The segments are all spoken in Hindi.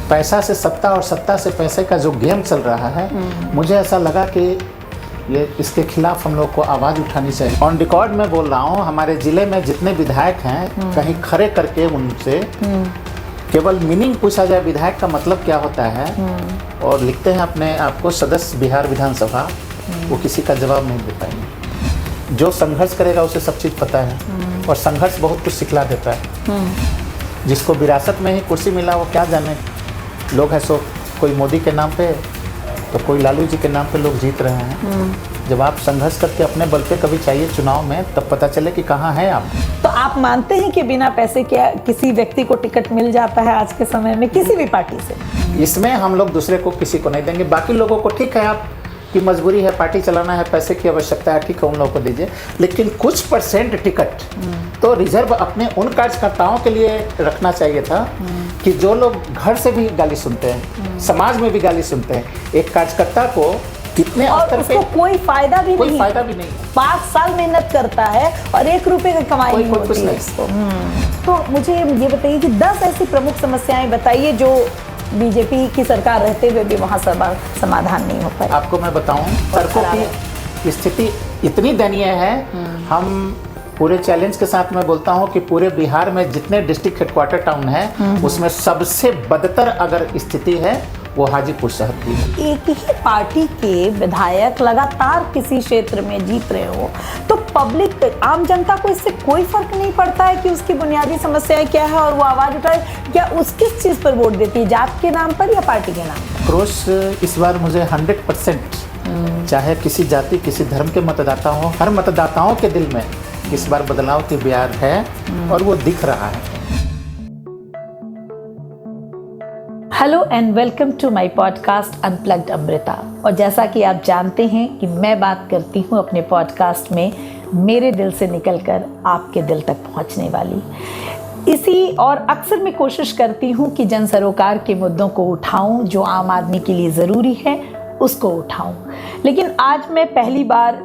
पैसा से सत्ता और सत्ता से पैसे का जो गेम चल रहा है, मुझे ऐसा लगा कि ये इसके खिलाफ हम लोग को आवाज़ उठानी चाहिए। ऑन रिकॉर्ड में बोल रहा हूँ, हमारे ज़िले में जितने विधायक हैं, कहीं खड़े करके उनसे केवल मीनिंग पूछा जाए विधायक का मतलब क्या होता है, और लिखते हैं अपने आप को सदस्य बिहार विधानसभा, वो किसी का जवाब नहीं दे पाएंगे। जो संघर्ष करेगा उसे सब चीज़ पता है, और संघर्ष बहुत कुछ सिखला देता है। जिसको विरासत में ही कुर्सी मिला वो क्या जाने। लोग हैं सो कोई मोदी के नाम पे, तो कोई लालू जी के नाम पे लोग जीत रहे हैं। जब आप संघर्ष करके अपने बल पे कभी चाहिए चुनाव में, तब पता चले कि कहाँ हैं आप। तो आप मानते हैं कि बिना पैसे के किसी व्यक्ति को टिकट मिल जाता है आज के समय में किसी भी पार्टी से? इसमें हम लोग दूसरे को किसी को नहीं देंगे। बाकी लोगों को ठीक है, आप की मजबूरी है, पार्टी चलाना है, पैसे की आवश्यकता है, ठीक है, उन लोगों को दीजिए। लेकिन कुछ परसेंट टिकट तो रिजर्व अपने उन कार्यकर्ताओं के लिए रखना चाहिए था कि जो लोग घर से भी गाली सुनते हैं, समाज में भी गाली सुनते हैं। एक कार्यकर्ता को कितने स्तर पे कोई फायदा भी नहीं है। 5 साल मेहनत करता है और 1 रुपए का कमाई नहीं होती है इसको। तो मुझे ये बताइए कि 10 ऐसी प्रमुख समस्याएं बताइए जो बीजेपी की सरकार रहते हुए भी वहाँ समाधान नहीं हो पाए। आपको मैं बताऊं, सड़कों की स्थिति इतनी दयनीय है। हम पूरे चैलेंज के साथ मैं बोलता हूं कि पूरे बिहार में जितने डिस्ट्रिक्ट हेडक्वार्टर टाउन है, उसमें सबसे बदतर अगर स्थिति है वो हाजीपुर शहर की है। एक ही पार्टी के विधायक लगातार किसी क्षेत्र में जीत रहे हो, तो पब्लिक, आम जनता को इससे कोई फर्क नहीं पड़ता है कि उसकी बुनियादी समस्याएं क्या है और वो आवाज उठाए? क्या उस किस चीज पर वोट देती है, जात के नाम पर या पार्टी के नाम पर? क्रोश इस बार मुझे 100%, चाहे किसी जाति किसी धर्म के मतदाता हो, हर मतदाताओं के दिल में इस बार बदलाव की बयार है और वो दिख रहा है। Hello and welcome to my podcast unplugged Amrita. और जैसा कि आप जानते हैं कि मैं बात करती हूँ अपने पॉडकास्ट में मेरे दिल से निकलकर आपके दिल तक पहुँचने वाली इसी, और अक्सर मैं कोशिश करती हूँ कि जन सरोकार के मुद्दों को उठाऊँ, जो आम आदमी के लिए ज़रूरी है उसको उठाऊं। लेकिन आज मैं पहली बार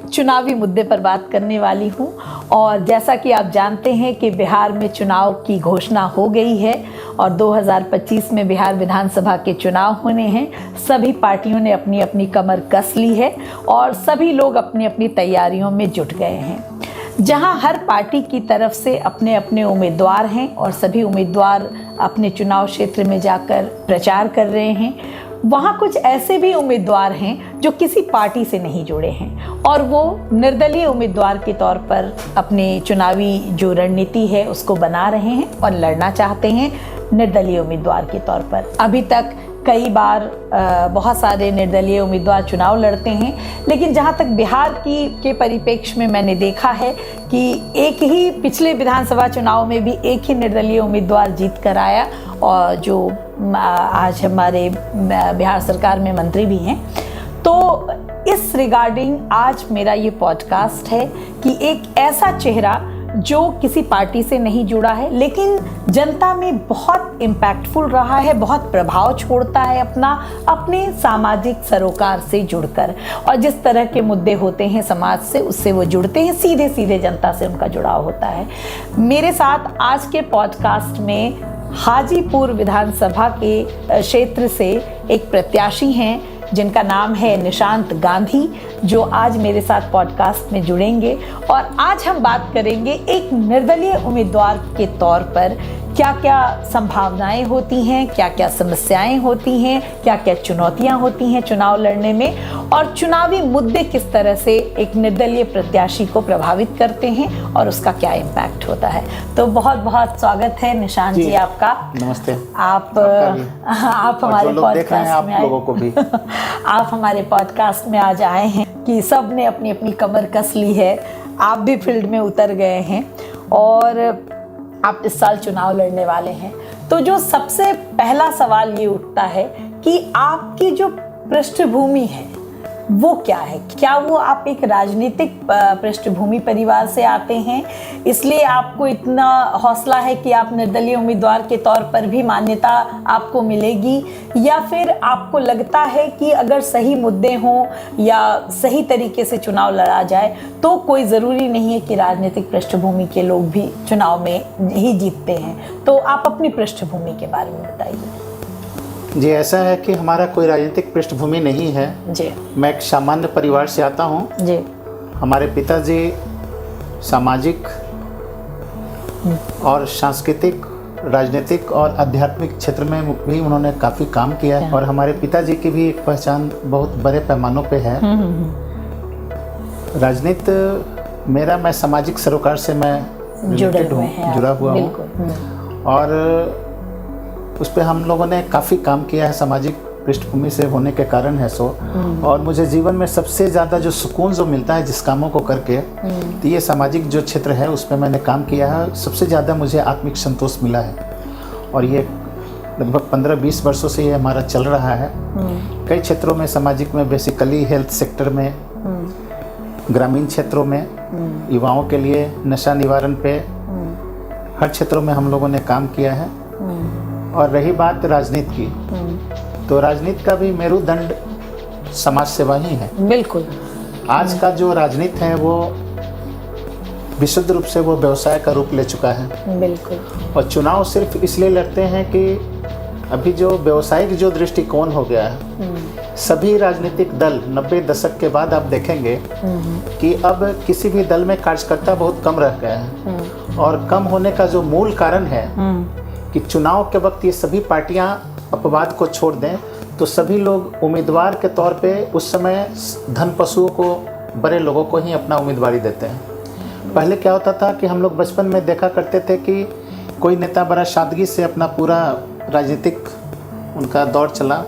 चुनावी मुद्दे पर बात करने वाली हूं। और जैसा कि आप जानते हैं कि बिहार में चुनाव की घोषणा हो गई है और 2025 में बिहार विधानसभा के चुनाव होने हैं। सभी पार्टियों ने अपनी अपनी कमर कस ली है और सभी लोग अपनी अपनी तैयारियों में जुट गए हैं। जहां हर पार्टी की तरफ से अपने अपने उम्मीदवार हैं और सभी उम्मीदवार अपने चुनाव क्षेत्र में जाकर प्रचार कर रहे हैं, वहाँ कुछ ऐसे भी उम्मीदवार हैं जो किसी पार्टी से नहीं जुड़े हैं और वो निर्दलीय उम्मीदवार के तौर पर अपने चुनावी जो रणनीति है उसको बना रहे हैं और लड़ना चाहते हैं निर्दलीय उम्मीदवार के तौर पर। अभी तक कई बार बहुत सारे निर्दलीय उम्मीदवार चुनाव लड़ते हैं, लेकिन जहाँ तक बिहार के परिप्रेक्ष्य में मैंने देखा है कि एक ही पिछले विधानसभा चुनाव में भी एक ही निर्दलीय उम्मीदवार जीत कर आया और जो आज हमारे बिहार सरकार में मंत्री भी हैं। तो इस रिगार्डिंग आज मेरा ये पॉडकास्ट है कि एक ऐसा चेहरा जो किसी पार्टी से नहीं जुड़ा है लेकिन जनता में बहुत इम्पैक्टफुल रहा है, बहुत प्रभाव छोड़ता है अपने सामाजिक सरोकार से जुड़कर, और जिस तरह के मुद्दे होते हैं समाज से उससे वो जुड़ते हैं, सीधे सीधे जनता से उनका जुड़ाव होता है। मेरे साथ आज के पॉडकास्ट में हाजीपुर विधानसभा के क्षेत्र से एक प्रत्याशी हैं जिनका नाम है निशांत गांधी, जो आज मेरे साथ पॉडकास्ट में जुड़ेंगे और आज हम बात करेंगे एक निर्दलीय उम्मीदवार के तौर पर क्या क्या संभावनाएं होती हैं, क्या क्या समस्याएं होती हैं, क्या क्या चुनौतियां होती हैं चुनाव लड़ने में, और चुनावी मुद्दे किस तरह से एक निर्दलीय प्रत्याशी को प्रभावित करते हैं और उसका क्या इम्पैक्ट होता है। तो बहुत बहुत स्वागत है निशांत जी आपका। नमस्ते। आप हमारे पॉडकास्ट में लोगों को भी आप हमारे पॉडकास्ट में आज आए हैं कि सब ने अपनी अपनी कमर कस ली है, आप भी फील्ड में उतर गए हैं और आप इस साल चुनाव लड़ने वाले हैं। तो जो सबसे पहला सवाल ये उठता है कि आपकी जो पृष्ठभूमि है वो क्या है? क्या वो आप एक राजनीतिक पृष्ठभूमि परिवार से आते हैं इसलिए आपको इतना हौसला है कि आप निर्दलीय उम्मीदवार के तौर पर भी मान्यता आपको मिलेगी, या फिर आपको लगता है कि अगर सही मुद्दे हों या सही तरीके से चुनाव लड़ा जाए तो कोई ज़रूरी नहीं है कि राजनीतिक पृष्ठभूमि के लोग भी चुनाव में ही जीतते हैं? तो आप अपनी पृष्ठभूमि के बारे में बताइए। जी, ऐसा है कि हमारा कोई राजनीतिक पृष्ठभूमि नहीं है जी मैं एक सामान्य परिवार से आता हूँ। जी हमारे पिताजी सामाजिक और सांस्कृतिक, राजनीतिक और आध्यात्मिक क्षेत्र में भी उन्होंने काफ़ी काम किया है और हमारे पिताजी की भी एक पहचान बहुत बड़े पैमानों पे है। राजनीति मैं सामाजिक सरोकार से मैं रिलेटेड हूँ, जुड़ा हुआ हूँ और उस पर हम लोगों ने काफ़ी काम किया है, सामाजिक पृष्ठभूमि से होने के कारण है सो। और मुझे जीवन में सबसे ज़्यादा जो सुकून जो मिलता है जिस कामों को करके, तो ये सामाजिक जो क्षेत्र है उस पर मैंने काम किया है। सबसे ज़्यादा मुझे आत्मिक संतोष मिला है और ये लगभग 15-20 वर्षों से ये हमारा चल रहा है। कई क्षेत्रों में सामाजिक में, बेसिकली हेल्थ सेक्टर में, ग्रामीण क्षेत्रों में, युवाओं के लिए नशा निवारण पे, हर क्षेत्रों में हम लोगों ने काम किया है। और रही बात राजनीति की, तो राजनीति का भी मेरुदंड समाज सेवा ही है। बिल्कुल। आज का जो राजनीति है वो विशुद्ध रूप से वो व्यवसाय का रूप ले चुका है। बिल्कुल। और चुनाव सिर्फ इसलिए लड़ते हैं कि अभी जो व्यवसायिक जो दृष्टिकोण हो गया है, सभी राजनीतिक दल 90 दशक के बाद आप देखेंगे कि अब किसी भी दल में कार्यकर्ता बहुत कम रह गए हैं। और कम होने का जो मूल कारण है कि चुनाव के वक्त ये सभी पार्टियां अपवाद को छोड़ दें तो सभी लोग उम्मीदवार के तौर पे उस समय धन पशुओं को, बड़े लोगों को ही अपना उम्मीदवारी देते हैं। पहले क्या होता था कि हम लोग बचपन में देखा करते थे कि कोई नेता बड़ा सादगी से अपना पूरा राजनीतिक उनका दौर चला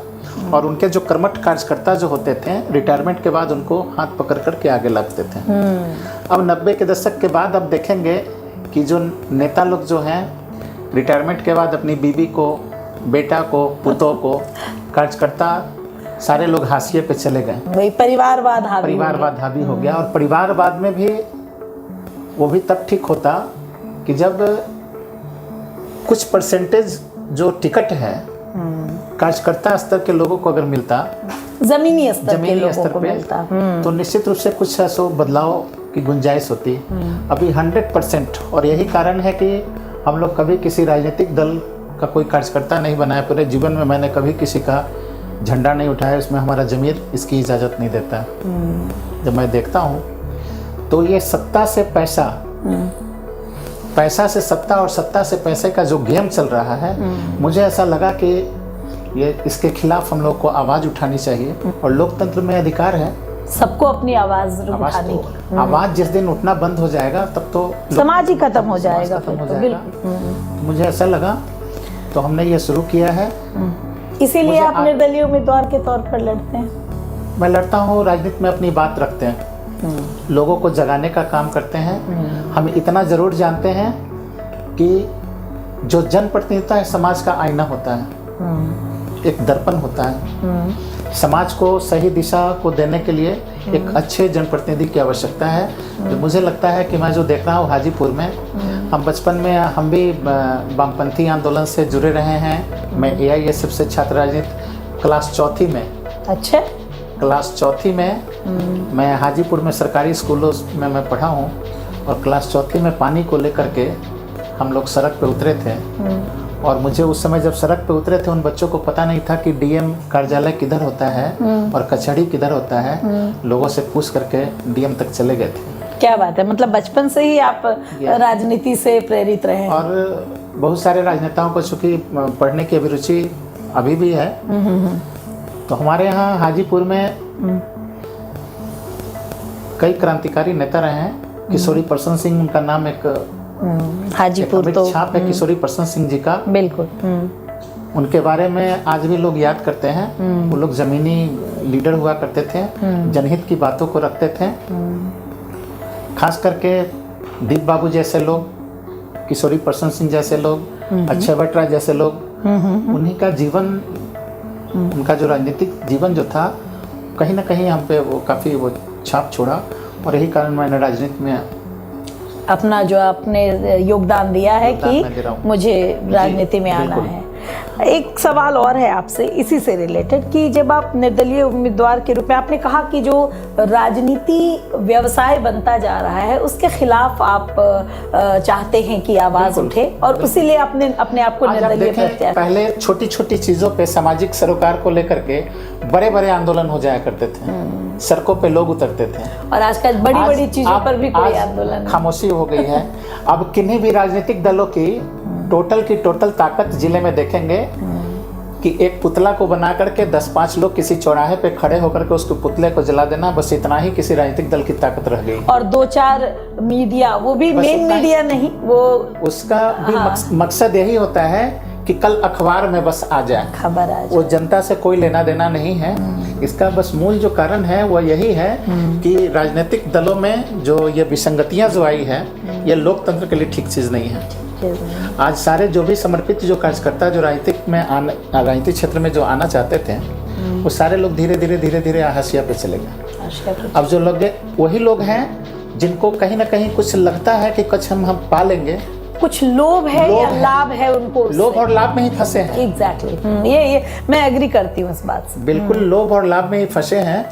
और उनके जो कर्मठ कार्यकर्ता जो होते थे, रिटायरमेंट के बाद उनको हाथ पकड़ कर के आगे लगते थे। अब 90 के दशक के बाद अब देखेंगे कि जो नेता लोग जो हैं रिटायरमेंट के बाद अपनी बीवी को, बेटा को, पुतों को, कार्यकर्ता सारे लोग हाशिए पे चले गए। वही परिवारवाद हावी हो गया। और परिवारवाद में भी वो भी तब ठीक होता कि जब कुछ परसेंटेज जो टिकट है कार्यकर्ता स्तर के लोगों को अगर मिलता, जमीनी स्तर पे मिलता, तो निश्चित रूप से कुछ ऐसा बदलाव की गुंजाइश होती। अभी 100%। और यही कारण है कि हम लोग कभी किसी राजनीतिक दल का कोई कार्यकर्ता नहीं बनाया। पूरे जीवन में मैंने कभी किसी का झंडा नहीं उठाया, इसमें हमारा ज़मीर इसकी इजाज़त नहीं देता। जब मैं देखता हूँ तो ये सत्ता से पैसा, पैसा से सत्ता और सत्ता से पैसे का जो गेम चल रहा है, मुझे ऐसा लगा कि ये इसके खिलाफ हम लोग को आवाज़ उठानी चाहिए। और लोकतंत्र में अधिकार है सबको अपनी आवाज़ उठाने की। आवाज़ जिस दिन उठना बंद हो जाएगा तब तो समाज ही खत्म हो जाएगा। मुझे ऐसा लगा तो हमने ये शुरू किया है। इसीलिए आप निर्दलीय उम्मीदवार के तौर पर लड़ते हैं? मैं लड़ता हूँ, राजनीति में अपनी बात रखते हैं, लोगों को जगाने का काम करते हैं। हम इतना ज़रूर जानते हैं कि जो जनप्रतिनिधित्व है समाज का आईना होता है, एक दर्पण होता है। समाज को सही दिशा को देने के लिए एक अच्छे जनप्रतिनिधि की आवश्यकता है। जो मुझे लगता है कि मैं जो देख रहा हूँ हाजीपुर में, हम बचपन में हम भी वामपंथी आंदोलन से जुड़े रहे हैं। मैं AISF से छात्र राजनीति क्लास चौथी में, अच्छा, क्लास चौथी में मैं हाजीपुर में सरकारी स्कूलों में मैं पढ़ा हूँ। और क्लास चौथी में पानी को लेकर के हम लोग सड़क पे उतरे थे। और मुझे उस समय जब सड़क पे उतरे थे, उन बच्चों को पता नहीं था कि DM कार्यालय किधर होता है और कचहरी किधर होता है। लोगों से पूछ करके DM तक चले गए थे। क्या बात है, मतलब बचपन से ही आप राजनीति से प्रेरित रहे? और बहुत सारे राजनेताओं को चूँकि पढ़ने की अभिरुचि अभी भी है, तो हमारे यहाँ हाजीपुर में कई क्रांतिकारी नेता रहे हैं। किशोरी प्रसन्न सिंह उनका नाम एक हाजीपुर तो छाप है किशोरी प्रसन्न सिंह जी का। बिल्कुल। उनके बारे में आज भी लोग याद करते हैं। वो लोग जमीनी लीडर हुआ करते थे, जनहित की बातों को रखते थे। खास करके दीप बाबू जैसे लोग, किशोरी प्रसन्न सिंह जैसे लोग, अक्षय बट्रा जैसे लोग, उन्हीं का जीवन, उनका जो राजनीतिक जीवन जो था, कहीं ना कहीं हम पे वो काफ़ी वो छाप छोड़ा। और यही कारण मैंने राजनीति में अपना जो आपने योगदान दिया है कि मुझे राजनीति में आना है। एक सवाल और है आपसे इसी से रिलेटेड कि जब आप निर्दलीय उम्मीदवार के रूप में, आपने कहा कि जो राजनीति व्यवसाय बनता जा रहा है उसके खिलाफ आप चाहते हैं कि आवाज उठे और इसीलिए आपने अपने आप को निर्दलीय प्रत्याशी। पहले छोटी छोटी चीजों पे, सामाजिक सरोकार को लेकर के बड़े बड़े आंदोलन हो जाया करते थे, सड़कों पे लोग उतरते थे, और आजकल बड़ी बड़ी चीजों पर भी कोई आंदोलन, खामोशी हो गई है। अब किन्हीं भी राजनीतिक दलों की टोटल ताकत जिले में देखेंगे कि एक पुतला को बना करके 10-5 लोग किसी चौराहे पे खड़े होकर के उसके पुतले को जला देना, बस इतना ही किसी राजनीतिक दल की ताकत रह गई। और 2-4 मीडिया, वो भी मेन मीडिया नहीं, वो उसका भी मकसद यही होता है कि कल अखबार में बस आ जाए, खबर आ जाए। वो जनता से कोई लेना देना नहीं है। इसका बस मूल जो कारण है वो यही है कि राजनीतिक दलों में जो ये विसंगतियां जो आई है, ये लोकतंत्र के लिए ठीक चीज नहीं है। आज सारे जो भी समर्पित जो कार्यकर्ता जो राजनीतिक क्षेत्र में जो आना चाहते थे, वो सारे लोग धीरे धीरे हाशिया पे चले गए। अब जो लोग वही लोग हैं जिनको कहीं ना कहीं कुछ लगता है कि कुछ हम पा लेंगे, कुछ लोभ है या लाभ है उनको, लोभ और लाभ में ही फंसे हैं। एग्जैक्टली, ये मैं एग्री करती हूँ इस बात से। बिल्कुल लोभ और लाभ में ही फंसे हैं,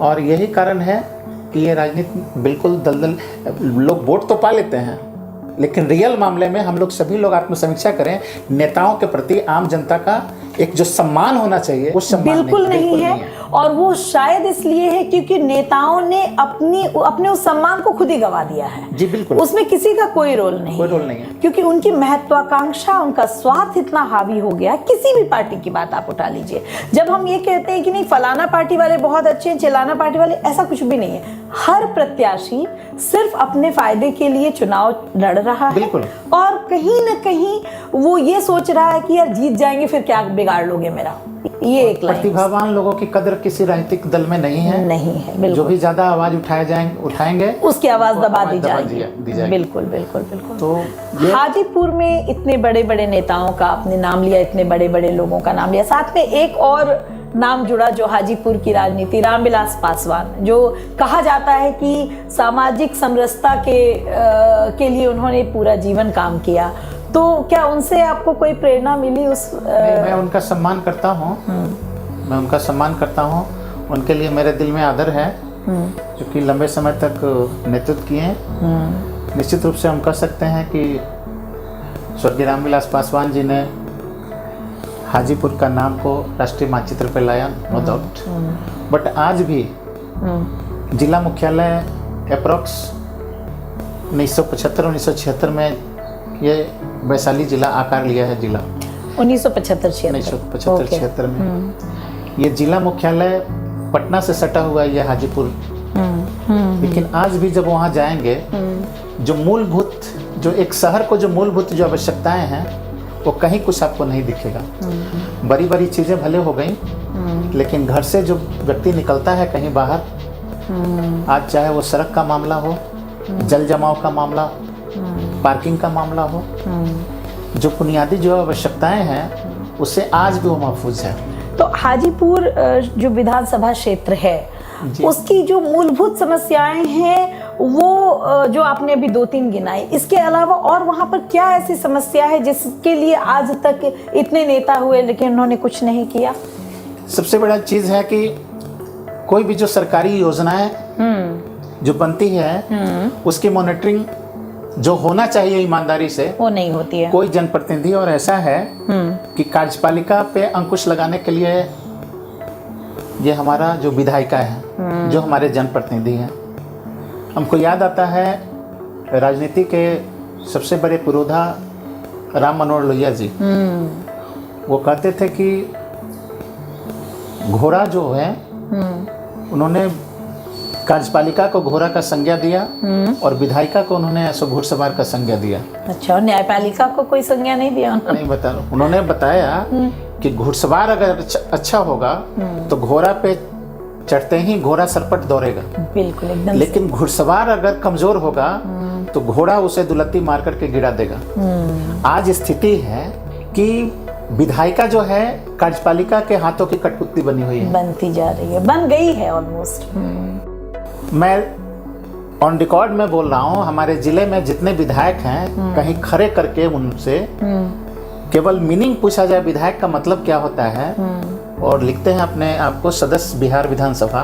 और यही कारण है कि ये राजनीति बिल्कुल दलदल। लोग वोट तो पा लेते हैं, लेकिन रियल मामले में हम लोग सभी लोग आत्मसमीक्षा करें, नेताओं के प्रति आम जनता का एक जो सम्मान होना चाहिए वो सम्मान बिल्कुल नहीं है। और वो शायद इसलिए है क्योंकि नेताओं ने अपने उस सम्मान को खुद ही गवा दिया है। जी बिल्कुल, उसमें किसी का कोई रोल नहीं है, क्योंकि उनकी महत्वाकांक्षा, उनका स्वार्थ इतना हावी हो गया। किसी भी पार्टी की बात आप उठा लीजिए, जब हम ये कहते हैं कि नहीं फलाना पार्टी वाले बहुत अच्छे हैं, चिलाना पार्टी वाले, ऐसा कुछ भी नहीं है। हर प्रत्याशी सिर्फ अपने फायदे के लिए चुनाव लड़ रहा है, और कहीं ना कहीं वो ये सोच रहा है कि यार जीत जाएंगे फिर क्या बिगाड़ लोगे मेरा। ये एक प्रतिभावान लोगों की कदर किसी राजनीतिक दल में नहीं है। जो भी ज्यादा आवाज उठाएंगे उसकी आवाज दबा दी जाएगी। बिल्कुल बिल्कुल बिल्कुल। तो हाजीपुर में इतने बड़े बड़े नेताओं का आपने नाम लिया, इतने बड़े बड़े लोगों का नाम लिया, साथ में एक और नाम जुड़ा जो हाजीपुर की राजनीति, रामविलास पासवान, जो कहा जाता है कि सामाजिक समरसता के लिए उन्होंने पूरा जीवन काम किया। तो क्या उनसे आपको कोई प्रेरणा मिली? मैं उनका सम्मान करता हूँ, उनके लिए मेरे दिल में आदर है, क्योंकि लंबे समय तक नेतृत्व किए हैं। निश्चित रूप से हम कह सकते हैं कि स्वर्गीय रामविलास पासवान जी ने हाजीपुर का नाम को राष्ट्रीय मानचित्र पर लाया, नो डाउट। बट आज भी जिला मुख्यालय अप्रॉक्स 1975-1976 में ये वैशाली जिला आकार लिया है। जिला 1975-76 में ये जिला मुख्यालय पटना से सटा हुआ है, ये हाजीपुर। लेकिन आज भी जब वहाँ जाएंगे, जो मूलभूत, जो एक शहर को जो मूलभूत जो आवश्यकताएं हैं, वो कहीं कुछ आपको नहीं दिखेगा। बड़ी बड़ी चीजें भले हो गई, लेकिन घर से जो व्यक्ति निकलता है कहीं बाहर, आज चाहे वो सड़क का मामला हो, जल जमाव का मामला, पार्किंग का मामला हो, जो बुनियादी जो आवश्यकताएं हैं, उससे आज भी वो महफूज है। तो हाजीपुर जो विधानसभा क्षेत्र है, उसकी जो मूलभूत समस्याएं हैं, वो जो आपने अभी 2-3 गिनाई, इसके अलावा और वहाँ पर क्या ऐसी समस्या है जिसके लिए आज तक इतने नेता हुए लेकिन उन्होंने कुछ नहीं किया? सबसे बड़ा चीज़ है कि कोई भी जो सरकारी योजनाएं जो बनती है, उसकी मॉनिटरिंग जो होना चाहिए ईमानदारी से, वो नहीं होती है। कोई जनप्रतिनिधि, और ऐसा है कि कार्यपालिका पे अंकुश लगाने के लिए ये हमारा जो विधायिका है, जो हमारे जनप्रतिनिधि हैं, हमको याद आता है राजनीति के सबसे बड़े पुरोधा राम मनोहर लोहिया जी। वो कहते थे कि घोड़ा जो है, उन्होंने कार्यपालिका को घोड़ा का संज्ञा दिया और विधायिका को उन्होंने ऐसा घुड़सवार का संज्ञा दिया। अच्छा, और न्यायपालिका को कोई संज्ञा नहीं दिया? नहीं बता रहा, उन्होंने बताया कि घुड़सवार अगर अच्छा होगा तो घोड़ा पे चढ़ते ही घोड़ा सरपट दौड़ेगा। बिल्कुल, एकदम। लेकिन घुड़सवार अगर कमजोर होगा तो घोड़ा उसे दुलत्ती मार करके गिरा देगा। आज स्थिति है कि विधायिका जो है कार्यपालिका के हाथों की कठपुतली बनी हुई है, बनती जा रही है, बन गई है ऑलमोस्ट। मैं ऑन रिकॉर्ड में बोल रहा हूँ, हमारे जिले में जितने विधायक हैं, कहीं खड़े करके उनसे केवल मीनिंग पूछा जाए विधायक का मतलब क्या होता है और लिखते हैं अपने आप को सदस्य बिहार विधानसभा,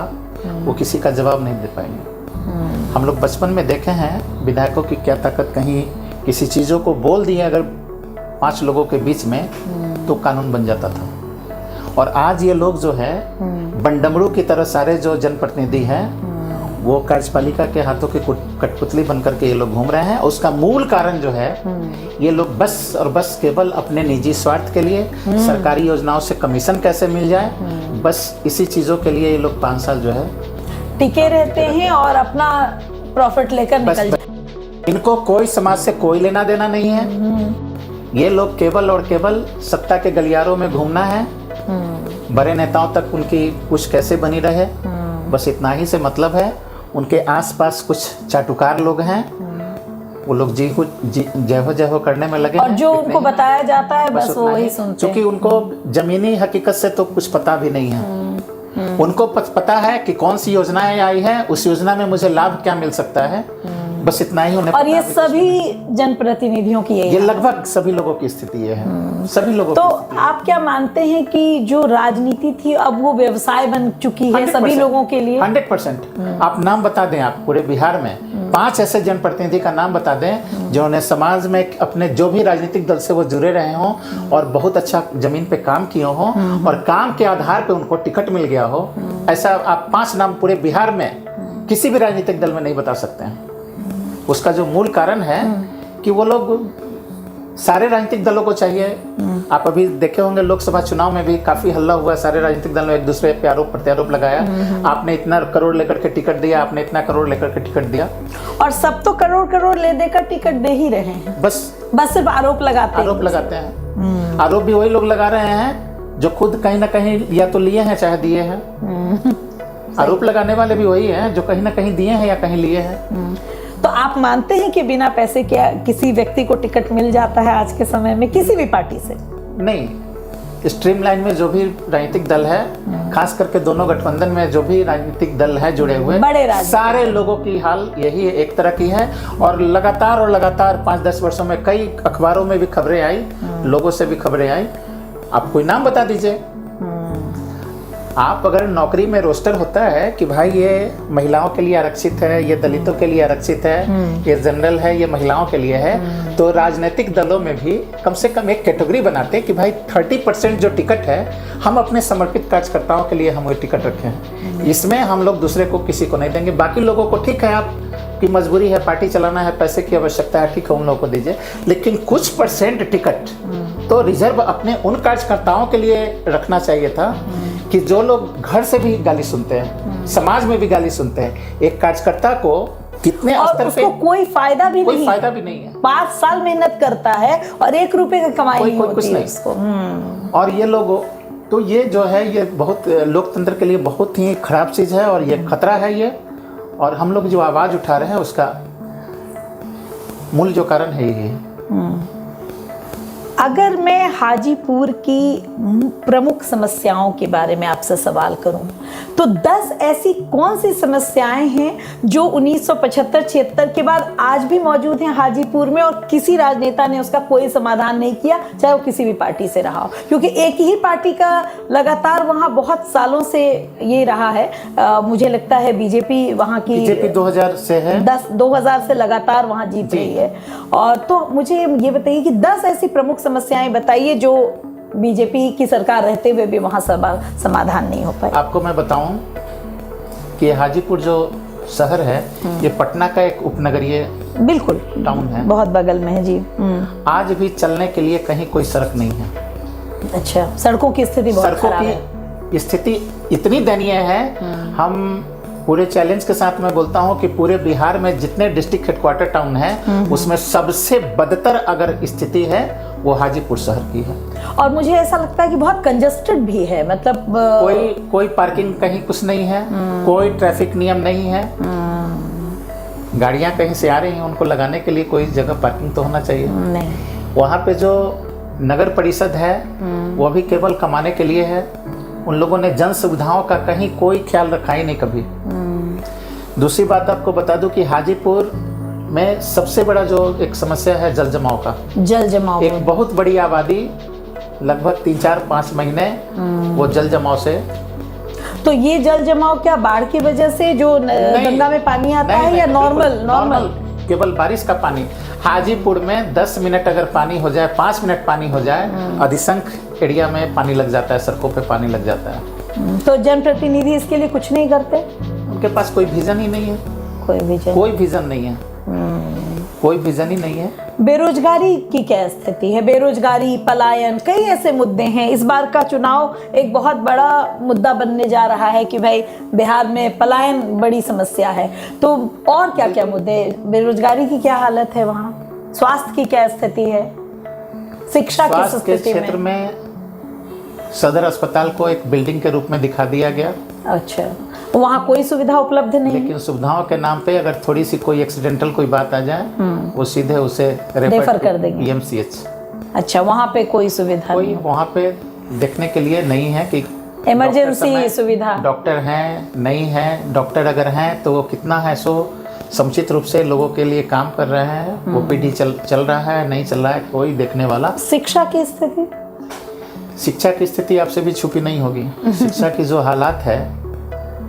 वो किसी का जवाब नहीं दे पाएंगे। हम लोग बचपन में देखे हैं विधायकों की क्या ताकत, कहीं किसी चीज़ों को बोल दिए अगर 5 लोगों के बीच में तो कानून बन जाता था। और आज ये लोग जो है बंडमरू की तरह सारे जो जनप्रतिनिधि हैं वो कार्यपालिका के हाथों की कठपुतली बनकर के ये लोग घूम रहे हैं। उसका मूल कारण जो है ये लोग बस और बस केवल अपने निजी स्वार्थ के लिए, सरकारी योजनाओं से कमीशन कैसे मिल जाए, बस इसी चीज़ों के लिए ये लोग 5 साल जो है टिके रहते हैं और अपना प्रॉफिट लेकर निकल जाते। इनको कोई समाज से कोई लेना देना नहीं है। ये लोग केवल और केवल सत्ता के गलियारों में घूमना है, बड़े नेताओं तक उनकी कुछ कैसे बनी रहे, बस इतना ही से मतलब है। उनके आसपास कुछ चाटुकार लोग हैं, वो लोग जय हो करने में लगे और हैं। जो उनको बताया जाता है बस वो ही सुनते हैं, क्योंकि उनको जमीनी हकीकत से तो कुछ पता भी नहीं है। उनको पता है कि कौन सी योजनाएं आई है, उस योजना में मुझे लाभ क्या मिल सकता है, बस इतना ही उन्हें। और ये सभी जनप्रतिनिधियों की ये लगभग सभी लोगों की स्थिति है, सभी लोगों तो की। आप क्या मानते हैं कि जो राजनीति थी अब वो व्यवसाय बन चुकी है सभी लोगों के लिए? 100%। आप नाम बता दें, आप पूरे बिहार में 5 ऐसे जनप्रतिनिधि का नाम बता दें जिन्होंने समाज में अपने जो भी राजनीतिक दल से वो जुड़े रहे हों और बहुत अच्छा जमीन पे काम किए हों और काम के आधार पे उनको टिकट मिल गया हो। ऐसा आप 5 नाम पूरे बिहार में किसी भी राजनीतिक दल में नहीं बता सकते हैं। उसका जो मूल कारण है कि वो लोग सारे राजनीतिक दलों को चाहिए। आप अभी देखे होंगे लोकसभा चुनाव में भी काफी हल्ला हुआ, सारे राजनीतिक दलों ने एक दूसरे पे आरोप प्रत्यारोप लगाया। आपने इतना करोड़ लेकर के टिकट दिया, आपने इतना करोड़ लेकर के टिकट दिया, और सब तो करोड़ ले देकर टिकट दे ही रहे हैं। बस सिर्फ आरोप लगाते हैं। आरोप भी वही लोग लगा रहे हैं जो खुद कहीं ना कहीं या तो लिए हैं चाहे दिए हैं। आरोप लगाने वाले भी वही हैं जो कहीं ना कहीं दिए हैं या कहीं लिए हैं। तो आप मानते हैं कि बिना पैसे के किसी व्यक्ति को टिकट मिल जाता है आज के समय में किसी भी पार्टी से? नहीं, स्ट्रीमलाइन में जो भी राजनीतिक दल है, खास करके दोनों गठबंधन में जो भी राजनीतिक दल है जुड़े हुए, सारे लोगों की हाल यही एक तरह की है। और लगातार 5-10 वर्षों में कई अखबारों में भी खबरें आई, लोगों से भी खबरें आई। आप कोई नाम बता दीजिए। आप अगर नौकरी में रोस्टर होता है कि भाई ये महिलाओं के लिए आरक्षित है, ये दलितों के लिए आरक्षित है, ये जनरल है, ये महिलाओं के लिए है, तो राजनीतिक दलों में भी कम से कम एक कैटेगरी बनाते कि भाई 30% जो टिकट है हम अपने समर्पित कार्यकर्ताओं के लिए हम वो टिकट रखे हैं, इसमें हम लोग दूसरे को किसी को नहीं देंगे। बाकी लोगों को ठीक है, आपकी मजबूरी है, पार्टी चलाना है, पैसे की आवश्यकता है, ठीक है, उन लोगों को दीजिए, लेकिन कुछ % टिकट तो रिजर्व अपने उन कार्यकर्ताओं के लिए रखना चाहिए था कि जो लोग घर से भी गाली सुनते हैं, समाज में भी गाली सुनते हैं। एक कार्यकर्ता को कितने स्तर पे कोई फायदा भी नहीं है। 5 साल मेहनत करता है और 1 रुपए का कमाई नहीं होती है उसको। और ये लोगों तो ये जो है ये बहुत लोकतंत्र के लिए बहुत ही खराब चीज है और ये खतरा है ये। और हम लोग जो आवाज उठा रहे हैं उसका मूल जो कारण है ये। अगर मैं हाजीपुर की प्रमुख समस्याओं के बारे में आपसे सवाल करूं तो 10 ऐसी कौन सी समस्याएं हैं जो 1975-76 के बाद आज भी मौजूद हैं हाजीपुर में और किसी राजनेता ने उसका कोई समाधान नहीं किया, चाहे वो किसी भी पार्टी से रहा हो? क्योंकि एक ही पार्टी का लगातार वहां बहुत सालों से ये रहा है। मुझे लगता है बीजेपी वहां की 2000 से है, 2000 से लगातार वहां जीत रही है। और तो मुझे ये बताइए कि 10 ऐसी प्रमुख समस्याएं बताइए जो बीजेपी की सरकार रहते हुए भी वहां समाधान नहीं हो पाए। आपको मैं बताऊं कि हाजीपुर जो शहर है ये पटना का एक उपनगरीय बिल्कुल टाउन है, बहुत बगल में है जी। आज भी चलने के लिए कहीं कोई सड़क नहीं है। अच्छा, सड़कों की स्थिति बहुत खराब है। सड़कों की स्थिति इतनी दयनीय है, हम पूरे चैलेंज के साथ मैं बोलता हूं कि पूरे बिहार में जितने डिस्ट्रिक्ट हेडक्वार्टर टाउन है उसमें सबसे बदतर अगर स्थिति है वो हाजीपुर शहर की है। और मुझे ऐसा लगता है कि बहुत कंजेस्टेड भी है, मतलब कोई पार्किंग कहीं कुछ नहीं है, कोई ट्रैफिक नियम नहीं है। गाड़ियां कहीं से आ रही हैं, उनको लगाने के लिए कोई जगह पार्किंग तो होना चाहिए। नहीं, वहाँ पे जो नगर परिषद है वो भी केवल कमाने के लिए है। उन लोगों ने जन सुविधाओं का कहीं कोई ख्याल रखा ही नहीं कभी। दूसरी बात आपको बता दूं कि हाजीपुर में सबसे बड़ा जो एक समस्या है जल जमाव का। जल जमाव एक बहुत बड़ी आबादी लगभग 3-4-5 महीने वो जल जमाव से। तो ये जल जमाव क्या बाढ़ की वजह से जो गंगा में पानी आता है या नॉर्मल? केवल बारिश का पानी। हाजीपुर में 10 मिनट अगर पानी हो जाए, 5 मिनट पानी हो जाए, अधिसंख्य एरिया में पानी लग जाता है, सड़कों पे पानी लग जाता है। तो जनप्रतिनिधि इसके लिए कुछ नहीं करते? उनके पास कोई विजन ही नहीं है। कोई विजन नहीं है। कोई विजन ही नहीं है। बेरोजगारी की क्या स्थिति है? बेरोजगारी, पलायन, कई ऐसे मुद्दे हैं। इस बार का चुनाव एक बहुत बड़ा मुद्दा बनने जा रहा है कि भाई बिहार में पलायन बड़ी समस्या है। तो और क्या क्या मुद्दे? बेरोजगारी की क्या हालत है वहाँ? स्वास्थ्य की क्या स्थिति है? शिक्षा की स्थिति के क्षेत्र में सदर अस्पताल को एक बिल्डिंग के रूप में दिखा दिया गया। अच्छा, वहाँ कोई सुविधा उपलब्ध नहीं? लेकिन सुविधाओं के नाम पे अगर थोड़ी सी कोई एक्सीडेंटल कोई बात आ जाए, वो सीधे उसे रेफर कर देंगे PMCH। अच्छा, वहाँ पे कोई सुविधा कोई वहाँ पे देखने के लिए नहीं है कि इमरजेंसी सुविधा डॉक्टर हैं नहीं है। डॉक्टर अगर हैं तो वो कितना है सो समुचित रूप से लोगों के लिए काम कर रहे हैं। OPD चल रहा है नहीं चल रहा है, कोई देखने वाला। शिक्षा की स्थिति? शिक्षा की स्थिति आपसे भी छुपी नहीं होगी। शिक्षा की जो हालात है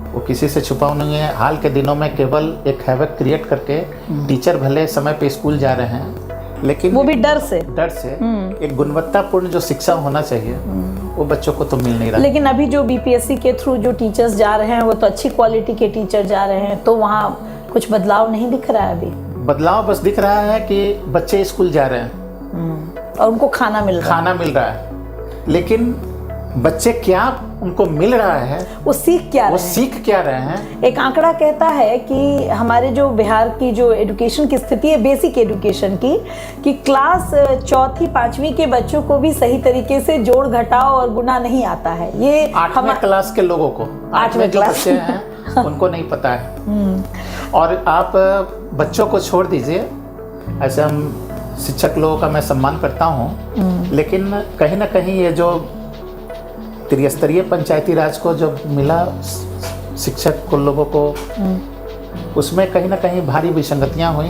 वो किसी से छुपा नहीं है। हाल के दिनों में केवल एक हैवक क्रिएट करके टीचर भले समय पे स्कूल जा रहे हैं, लेकिन वो भी डर से एक गुणवत्तापूर्ण जो शिक्षा होना चाहिए वो बच्चों को तो मिल नहीं रहा। लेकिन अभी जो BPSC के थ्रू जो टीचर्स जा रहे हैं वो तो अच्छी क्वालिटी के टीचर जा रहे हैं, तो वहाँ कुछ बदलाव नहीं दिख रहा है अभी? बदलाव बस दिख रहा है कि बच्चे स्कूल जा रहे हैं और उनको खाना मिल रहा है। लेकिन बच्चे क्या उनको मिल रहा है, वो सीख क्या रहे हैं? एक आंकड़ा कहता है कि हमारे जो बिहार की जो एजुकेशन की स्थिति है, बेसिक एजुकेशन की, कि क्लास 4वीं-5वीं के बच्चों को भी सही तरीके से जोड़ घटाव और गुणा नहीं आता है। ये 8वीं क्लास के लोगों को, 8वीं क्लास के हैं उनको नहीं पता है। और आप बच्चों को छोड़ दीजिए, ऐसे हम शिक्षक लोगों का मैं सम्मान करता हूँ, लेकिन कहीं ना कहीं ये जो त्रिस्तरीय पंचायती राज को जब मिला शिक्षक को लोगों को, उसमें कहीं ना कहीं भारी विसंगतियां हुई।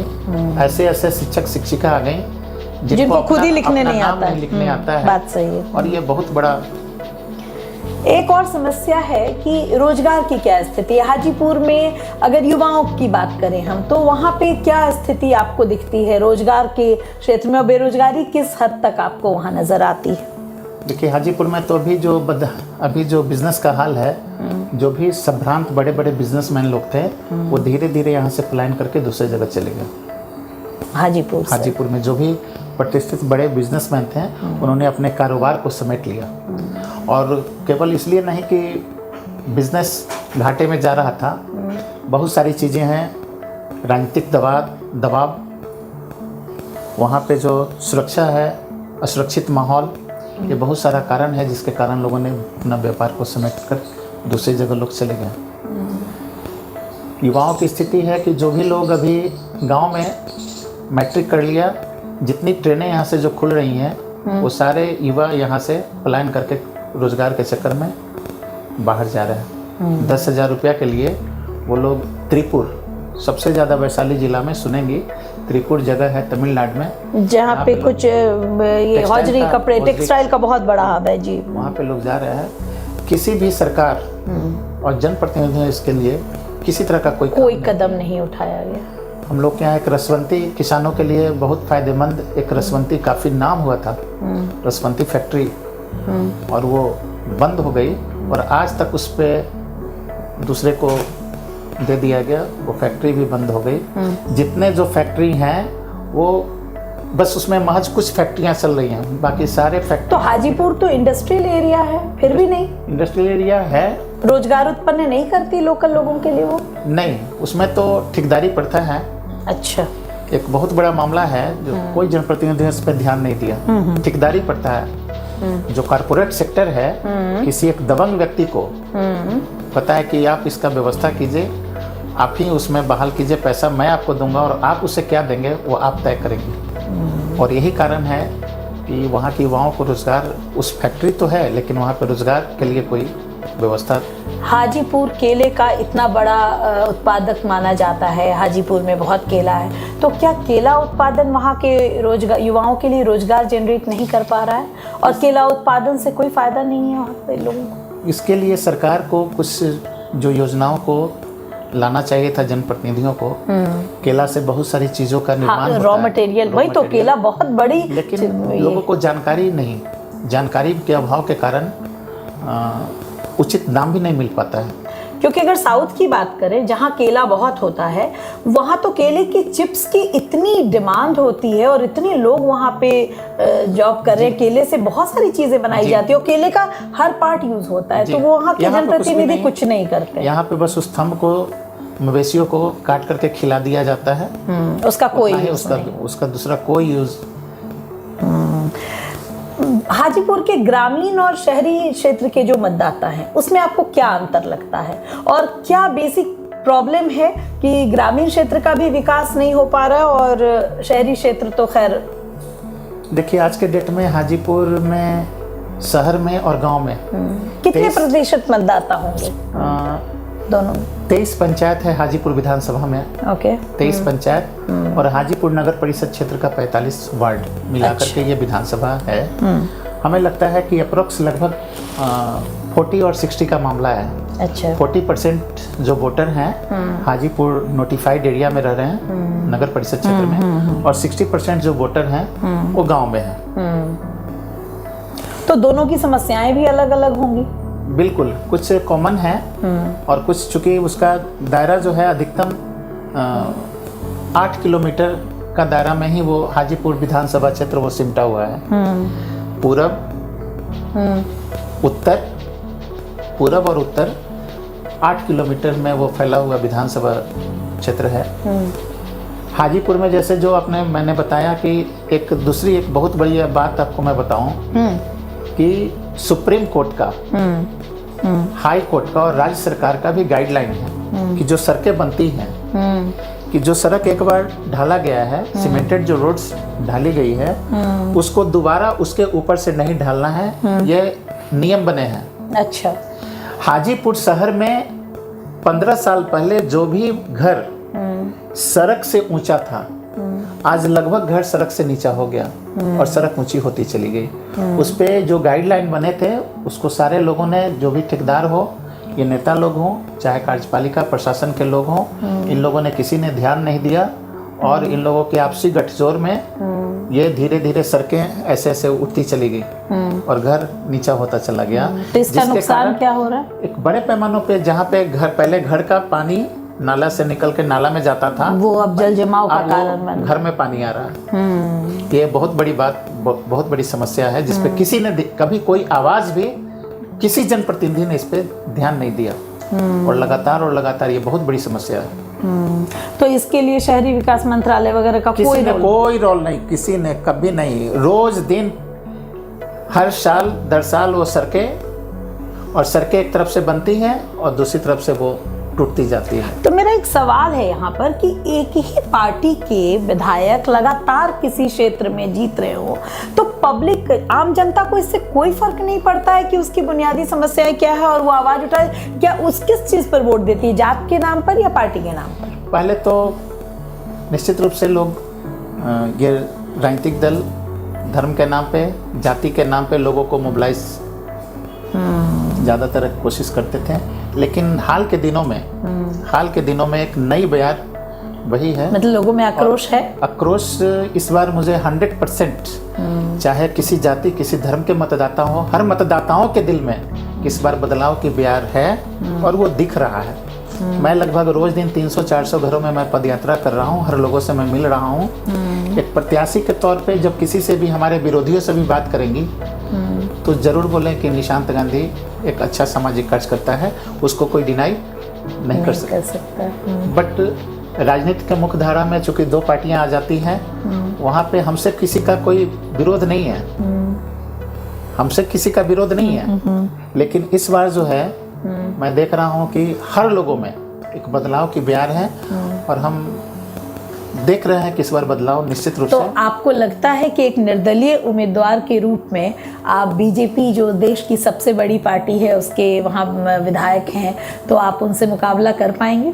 ऐसे शिक्षक शिक्षिका आ गई जिनको खुद ही लिखने नहीं आता है। बात सही है। और ये बहुत बड़ा एक और समस्या है कि रोजगार की क्या स्थिति है हाजीपुर में? अगर युवाओं की बात करें हम, तो वहाँ पे क्या स्थिति आपको दिखती है रोजगार के क्षेत्र में? और बेरोजगारी किस हद तक आपको वहाँ नजर आती है? देखिए, हाजीपुर में तो अभी जो बिजनेस का हाल है, जो भी संभ्रांत बड़े बड़े बिजनेसमैन लोग थे, वो धीरे धीरे यहाँ से पलायन करके दूसरे जगह चले गए। हाजीपुर में जो भी प्रतिष्ठित बड़े बिजनेसमैन थे, उन्होंने अपने कारोबार को समेट लिया। और केवल इसलिए नहीं कि बिजनेस घाटे में जा रहा था, बहुत सारी चीज़ें हैं। राजनीतिक दबाव, वहाँ पे जो सुरक्षा है, असुरक्षित माहौल, ये बहुत सारा कारण है जिसके कारण लोगों ने अपना व्यापार को समेट कर दूसरी जगह लोग चले गए। युवाओं की स्थिति है कि जो भी लोग अभी गांव में मैट्रिक कर लिया, जितनी ट्रेनें यहाँ से जो खुल रही हैं, वो सारे युवा यहाँ से पलायन करके रोजगार के चक्कर में बाहर जा रहे हैं। 10,000 रुपया के लिए वो लोग त्रिपुर, सबसे ज़्यादा वैशाली जिला में सुनेंगी, त्रिपुर जगह है तमिलनाडु में, जहाँ पे कुछ ये हौजरी कपड़े टेक्सटाइल का बहुत बड़ा हब है जी। वहाँ पे लोग जा रहे हैं। किसी भी सरकार और जनप्रतिनिधि इसके लिए किसी तरह का कोई कदम नहीं उठाया गया। हम लोग के यहाँ एक रसवंती किसानों के लिए बहुत फायदेमंद, एक रसवंती काफ़ी नाम हुआ था, रसवंती फैक्ट्री, और वो बंद हो गई और आज तक उस पर दूसरे को दे दिया गया। वो फैक्ट्री भी बंद हो गई। जितने जो फैक्ट्री हैं वो बस उसमें महज कुछ फैक्ट्रियां चल रही हैं, बाकी सारे फैक्ट्री। तो हाजीपुर तो इंडस्ट्रियल एरिया है, फिर भी नहीं? इंडस्ट्रियल एरिया है, रोजगार उत्पन्न नहीं करती लोकल लोगों के लिए वो? नहीं, उसमें तो ठेकेदारी प्रथा है। अच्छा, एक बहुत बड़ा मामला है जो कोई जनप्रतिनिधि ने इस पर ध्यान नहीं दिया। ठेकेदारी प्रथा है। जो कॉर्पोरेट सेक्टर है, किसी एक दबंग व्यक्ति को पता है कि आप इसका व्यवस्था कीजिए, आप ही उसमें बहाल कीजिए, पैसा मैं आपको दूंगा और आप उसे क्या देंगे वो आप तय करेंगे। और यही कारण है कि वहाँ के युवाओं को रोजगार, उस फैक्ट्री तो है लेकिन वहाँ पर रोजगार के लिए कोई व्यवस्था। हाजीपुर केले का इतना बड़ा उत्पादक माना जाता है, हाजीपुर में बहुत केला है, तो क्या केला उत्पादन वहाँ के रोजगार युवाओं के लिए रोजगार जनरेट नहीं कर पा रहा है? और केला उत्पादन से कोई फायदा नहीं है वहाँ पे लोगों को? इसके लिए सरकार को कुछ जो योजनाओं को लाना चाहिए था जनप्रतिनिधियों को। केला से बहुत सारी चीज़ों का निर्माण होता है, रॉ मटेरियल, वही तो केला बहुत बड़ी, लेकिन लोगों को जानकारी नहीं, जानकारी के अभाव के कारण उचित दाम भी नहीं मिल पाता है। क्योंकि अगर साउथ की बात करें जहाँ केला बहुत होता है, वहाँ तो केले की चिप्स की इतनी डिमांड होती है और इतने लोग वहाँ पे जॉब कर रहे हैं, केले से बहुत सारी चीज़ें बनाई जाती है और केले का हर पार्ट यूज़ होता है, तो वो वहाँ के जनप्रतिनिधि कुछ नहीं करते। यहाँ पे बस उस थंब को मवेशियों को काट करके खिला दिया जाता है, उसका कोई उसका दूसरा कोई यूज़। हाजीपुर के ग्रामीण और शहरी क्षेत्र के जो मतदाता हैं उसमें आपको क्या अंतर लगता है, और क्या बेसिक प्रॉब्लम है कि ग्रामीण क्षेत्र का भी विकास नहीं हो पा रहा और शहरी क्षेत्र तो खैर? देखिए, आज के डेट में हाजीपुर में, शहर में और गांव में कितने प्रतिशत मतदाता होंगे? दोनों 23 पंचायत है हाजीपुर विधानसभा में। ओके, 23 पंचायत और हाजीपुर नगर परिषद क्षेत्र का 45 वार्ड मिलाकर के ये विधानसभा है। हमें लगता है कि अप्रोक्स लगभग 40 और 60 का मामला है। अच्छा, 40% जो वोटर हैं हाजीपुर नोटिफाइड एरिया में रह रहे हैं, नगर परिषद क्षेत्र में, और 60% जो वोटर हैं वो गाँव में हैं। तो दोनों की समस्याएं भी अलग अलग होंगी? बिल्कुल, कुछ कॉमन है और कुछ, चूँकि उसका दायरा जो है अधिकतम 8 किलोमीटर का दायरा में ही वो हाजीपुर विधानसभा क्षेत्र वो सिमटा हुआ है। पूरब, उत्तर, पूरब और उत्तर 8 किलोमीटर में वो फैला हुआ विधानसभा क्षेत्र है। हाजीपुर में जैसे जो मैंने बताया कि एक दूसरी एक बहुत बड़ी बात आपको मैं बताऊं कि सुप्रीम कोर्ट का, हाई कोर्ट का और राज्य सरकार का भी गाइडलाइन है कि जो सड़कें बनती हैं, कि जो सड़क एक बार ढाला गया है, सीमेंटेड जो रोड्स ढाली गई है, उसको दोबारा उसके ऊपर से नहीं ढालना है, ये नियम बने हैं। अच्छा, हाजीपुर शहर में 15 साल पहले जो भी घर सड़क से ऊंचा था, आज लगभग घर सड़क से नीचा हो गया और सड़क ऊंची होती चली गई। उस पे जो गाइडलाइन बने थे उसको सारे लोगों ने, जो भी ठेकेदार हो, ये नेता लोग हों, चाहे कार्यपालिका प्रशासन के लोग हों, इन लोगों ने किसी ने ध्यान नहीं दिया और इन लोगों के आपसी गठजोड़ में ये धीरे धीरे सड़कें ऐसे ऐसे उठती चली गई और घर नीचा होता चला गया। तो इसका नुकसान क्या हो रहा है? एक बड़े पैमानों पे, जहाँ पे पहले घर का पानी नाला से निकल के नाला में जाता था, वो अब जल जमाव का कारण बन, घर में पानी आ रहा है। ये बहुत बड़ी बात, बहुत बड़ी समस्या है जिसपे किसी ने कभी कोई आवाज भी, किसी जनप्रतिनिधि ने इस पे ध्यान नहीं दिया और लगातार ये बहुत बड़ी समस्या है। तो इसके लिए शहरी विकास मंत्रालय वगैरह का कोई रोल नहीं, किसी ने कभी नहीं। रोज दिन, हर साल दर साल वो सड़कें एक तरफ से बनती हैं और दूसरी तरफ से वो टूटती जाती है। तो मेरा एक सवाल है यहाँ पर कि एक ही पार्टी के विधायक लगातार किसी क्षेत्र में जीत रहे हो, तो पब्लिक, आम जनता को इससे कोई फर्क नहीं पड़ता है कि उसकी बुनियादी समस्याएं क्या है और वो आवाज उठाए? क्या उस किस चीज पर वोट देती है, जात के नाम पर या पार्टी के नाम पर? पहले तो निश्चित रूप से लोग ये राजनीतिक दल धर्म के नाम पे, जाति के नाम पे लोगों को मोबिलाइज ज़्यादातर कोशिश करते थे, लेकिन हाल के दिनों में एक नई बयार वही है, मतलब लोगों में आक्रोश है। आक्रोश इस बार मुझे 100%, चाहे किसी जाति किसी धर्म के मतदाता हो, हर मतदाताओं के दिल में इस बार बदलाव की बयार है और वो दिख रहा है। मैं लगभग रोज दिन 300-400 घरों में मैं पदयात्रा कर रहा हूँ, हर लोगों से मैं मिल रहा हूँ। एक प्रत्याशी के तौर पे जब किसी से भी, हमारे विरोधियों से भी बात करेंगी तो जरूर बोलें कि निशांत गांधी एक अच्छा सामाजिक कार्य करता है, उसको कोई डिनाई नहीं कर सकता। बट राजनीति के मुख्य धारा में चूंकि 2 पार्टियां आ जाती हैं, वहाँ पे हमसे किसी का कोई विरोध नहीं है, हमसे किसी का विरोध नहीं है, लेकिन इस बार जो है मैं देख रहा हूँ कि हर लोगों में एक बदलाव की बयार है और हम देख रहे हैं कि इस बार बदलाव निश्चित रूप तो से। आपको लगता है कि एक निर्दलीय उम्मीदवार के रूप में आप बीजेपी जो देश की सबसे बड़ी पार्टी है उसके वहाँ विधायक हैं, तो आप उनसे मुकाबला कर पाएंगे?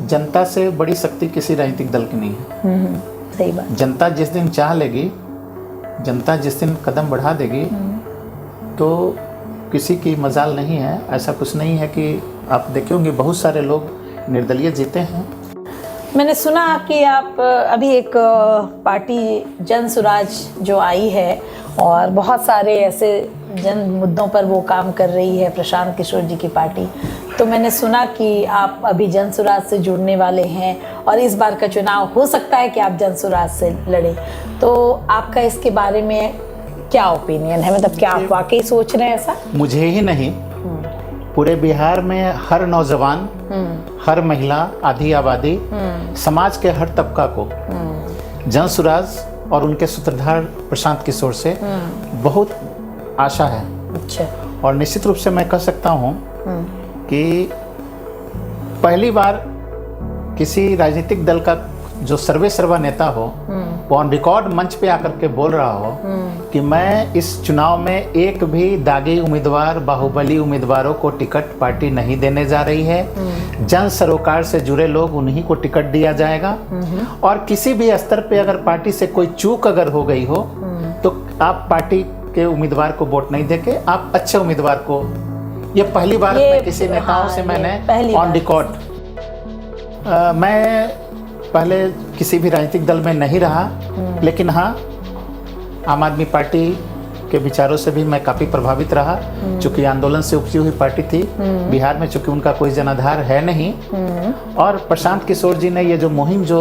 जनता से बड़ी शक्ति किसी राजनीतिक दल की नहीं है। सही बात। जनता जिस दिन चाह लेगी, जनता जिस दिन कदम बढ़ा देगी, तो किसी की मजाल नहीं है। ऐसा कुछ नहीं है कि आप देखे होंगे बहुत सारे लोग निर्दलीय जीते हैं। मैंने सुना कि आप अभी एक पार्टी जन सुराज जो आई है और बहुत सारे ऐसे जन मुद्दों पर वो काम कर रही है, प्रशांत किशोर जी की पार्टी, तो मैंने सुना कि आप अभी जन सुराज से जुड़ने वाले हैं और इस बार का चुनाव हो सकता है कि आप जन सुराज से लड़ें। तो आपका इसके बारे में क्या ओपिनियन है? मतलब क्या आप वाकई सोच रहे हैं ऐसा? मुझे ही नहीं, पूरे बिहार में हर नौजवान, हर महिला, आधी आबादी, समाज के हर तबका को जन सुराज और उनके सूत्रधार प्रशांत किशोर से बहुत आशा है। अच्छा। और निश्चित रूप से मैं कह सकता हूँ कि पहली बार किसी राजनीतिक दल का जो सर्वे सर्वा नेता हो वो ऑन रिकॉर्ड मंच पे आकर के बोल रहा हो कि मैं इस चुनाव में एक भी दागी उम्मीदवार, बाहुबली उम्मीदवारों को टिकट पार्टी नहीं देने जा रही है। जन सरोकार से जुड़े लोग, उन्हीं को टिकट दिया जाएगा और किसी भी स्तर पे अगर पार्टी से कोई चूक अगर हो गई हो तो आप पार्टी के उम्मीदवार को वोट नहीं देके आप अच्छे उम्मीदवार को, ये पहली बार मैं किसी नेताओं से मैंने ऑन रिकॉर्ड, मैं पहले किसी भी राजनीतिक दल में नहीं रहा, लेकिन हाँ आम आदमी पार्टी के विचारों से भी मैं काफ़ी प्रभावित रहा। चूँकि आंदोलन से उपजी हुई पार्टी थी, बिहार में चूँकि उनका कोई जनाधार है नहीं, और प्रशांत किशोर जी ने ये जो मुहिम जो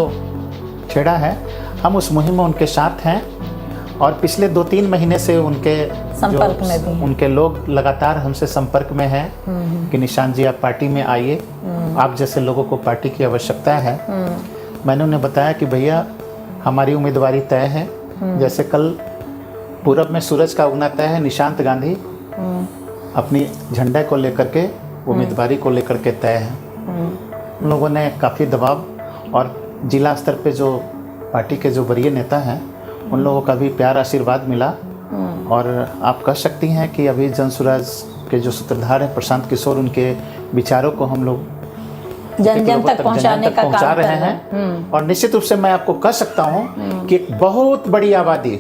छेड़ा है, हम उस मुहिम में उनके साथ हैं और पिछले 2-3 महीने से उनके संपर्क में भी उनके लोग लगातार हमसे संपर्क में हैं कि निशांत जी आप पार्टी में आइए, आप जैसे लोगों को पार्टी की आवश्यकता है। मैंने उन्हें बताया कि भैया हमारी उम्मीदवारी तय है, जैसे कल पूरब में सूरज का उगना तय है, निशांत गांधी अपनी झंडे को लेकर के, उम्मीदवारी को लेकर के तय है। उन लोगों ने काफ़ी दबाव और जिला स्तर पे जो पार्टी के जो वरीय नेता हैं उन लोगों का भी प्यार आशीर्वाद मिला और आप कह सकती हैं कि अभी जन सुराज के जो सूत्रधार हैं प्रशांत किशोर, उनके विचारों को हम लोग जन जन तक पहुंचाने का पहुंचा रहे हैं। और निश्चित रूप से मैं आपको कह सकता हूं कि एक बहुत बड़ी आबादी,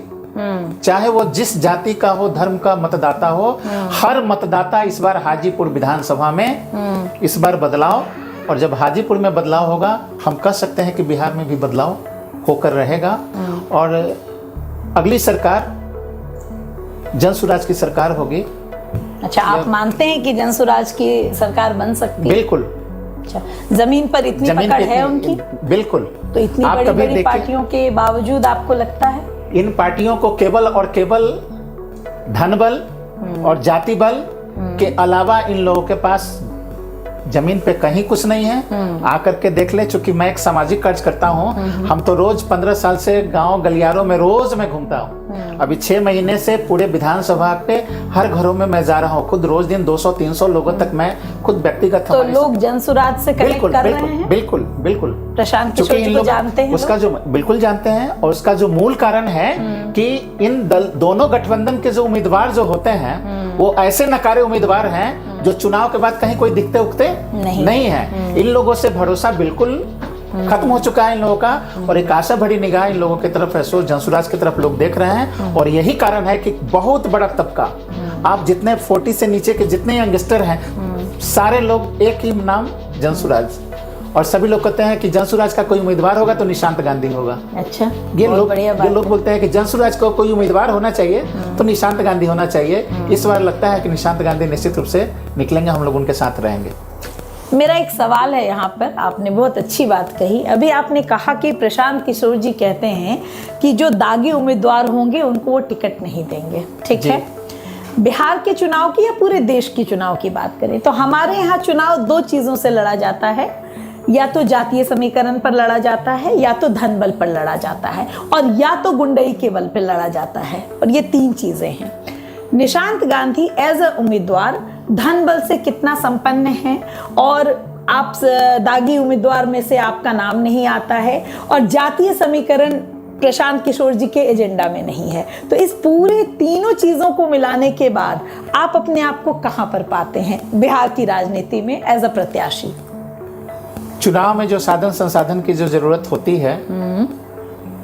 चाहे वो जिस जाति का हो, धर्म का मतदाता हो, हर मतदाता इस बार हाजीपुर विधानसभा में इस बार बदलाव, और जब हाजीपुर में बदलाव होगा हम कह सकते हैं कि बिहार में भी बदलाव होकर रहेगा और अगली सरकार जन सुराज की सरकार होगी। अच्छा, आप मानते हैं कि जन सुराज की सरकार बन सकती है? बिल्कुल। अच्छा, जमीन पर इतनी पकड़ है उनकी? बिल्कुल। तो इतनी बड़ी पार्टियों के बावजूद आपको लगता है इन पार्टियों को केवल और केवल धन बल और जाति बल के अलावा इन लोगों के पास जमीन पे कहीं कुछ नहीं है? आकर के देख ले, चूंकि मैं एक सामाजिक कार्य करता हूँ, हम तो रोज 15 साल से गांव गलियारों में रोज मैं घूमता हूँ। अभी 6 महीने से पूरे विधानसभा के हर घरों में मैं जा रहा हूँ, खुद रोज दिन 200-300 लोगों तक मैं खुद व्यक्तिगत। तो लोग जन सुराज से कनेक्ट कर रहे हैं? बिल्कुल बिल्कुल। प्रशांत किशोर जी को जानते हैं उसका जो बिल्कुल जानते हैं, और उसका जो मूल कारण है कि इन दोनों गठबंधन के जो उम्मीदवार जो होते हैं वो ऐसे नकारे उम्मीदवार हैं जो चुनाव के बाद कहीं कोई दिखते उगते नहीं है। इन लोगों से भरोसा बिल्कुल खत्म हो चुका है इन लोगों का, और एक आशा भरी निगाह इन लोगों की तरफ ऐसो जनसुराज की तरफ लोग देख रहे हैं। और यही कारण है कि बहुत बड़ा तबका, आप जितने 40 से नीचे के जितने यंगस्टर हैं, सारे लोग एक ही नाम जनसुराज, और सभी लोग कहते हैं कि जनसुराज का कोई उम्मीदवार होगा तो निशांत गांधी होगा। अच्छा, ये लोग बोलते हैं कि जनसुराज को कोई उम्मीदवार होना चाहिए तो निशांत गांधी होना चाहिए। इस बार लगता है कि निशांत गांधी निश्चित रूप से निकलेंगे, हम लोग उनके साथ रहेंगे। मेरा एक सवाल है यहाँ पर, आपने बहुत अच्छी बात कही। अभी आपने कहा कि प्रशांत किशोर जी कहते हैं कि जो दागी उम्मीदवार होंगे उनको वो टिकट नहीं देंगे, ठीक है। बिहार के चुनाव की या पूरे देश की चुनाव की बात करें तो हमारे यहाँ चुनाव 2 चीज़ों से लड़ा जाता है, या तो जातीय समीकरण पर लड़ा जाता है, या तो धन बल पर लड़ा जाता है, और या तो गुंडई के बल पर लड़ा जाता है, और ये 3 चीज़ें हैं। निशांत गांधी एज अ उम्मीदवार धन बल से कितना संपन्न है, और आप दागी उम्मीदवार में से आपका नाम नहीं आता है और जातीय समीकरण प्रशांत किशोर जी के एजेंडा में नहीं है। तो इस पूरे तीनों चीजों को मिलाने के बाद आप अपने आप को कहां पर पाते हैं बिहार की राजनीति में एज अ प्रत्याशी? चुनाव में जो साधन संसाधन की जो जरूरत होती है,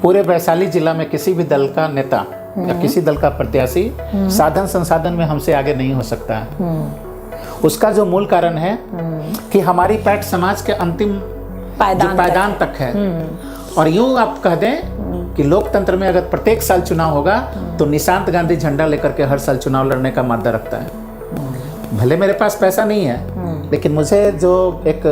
पूरे वैशाली जिला में किसी भी दल का नेता या किसी दल का प्रत्याशी साधन संसाधन में हमसे आगे नहीं हो सकता है। उसका जो मूल कारण है कि हमारी पैठ समाज के अंतिम पायदान तक है। और यूं आप कह दें कि लोकतंत्र में अगर प्रत्येक साल चुनाव होगा तो निशांत गांधी झंडा लेकर के हर साल चुनाव लड़ने का मादा रखता है। भले मेरे पास पैसा नहीं है, लेकिन मुझे जो एक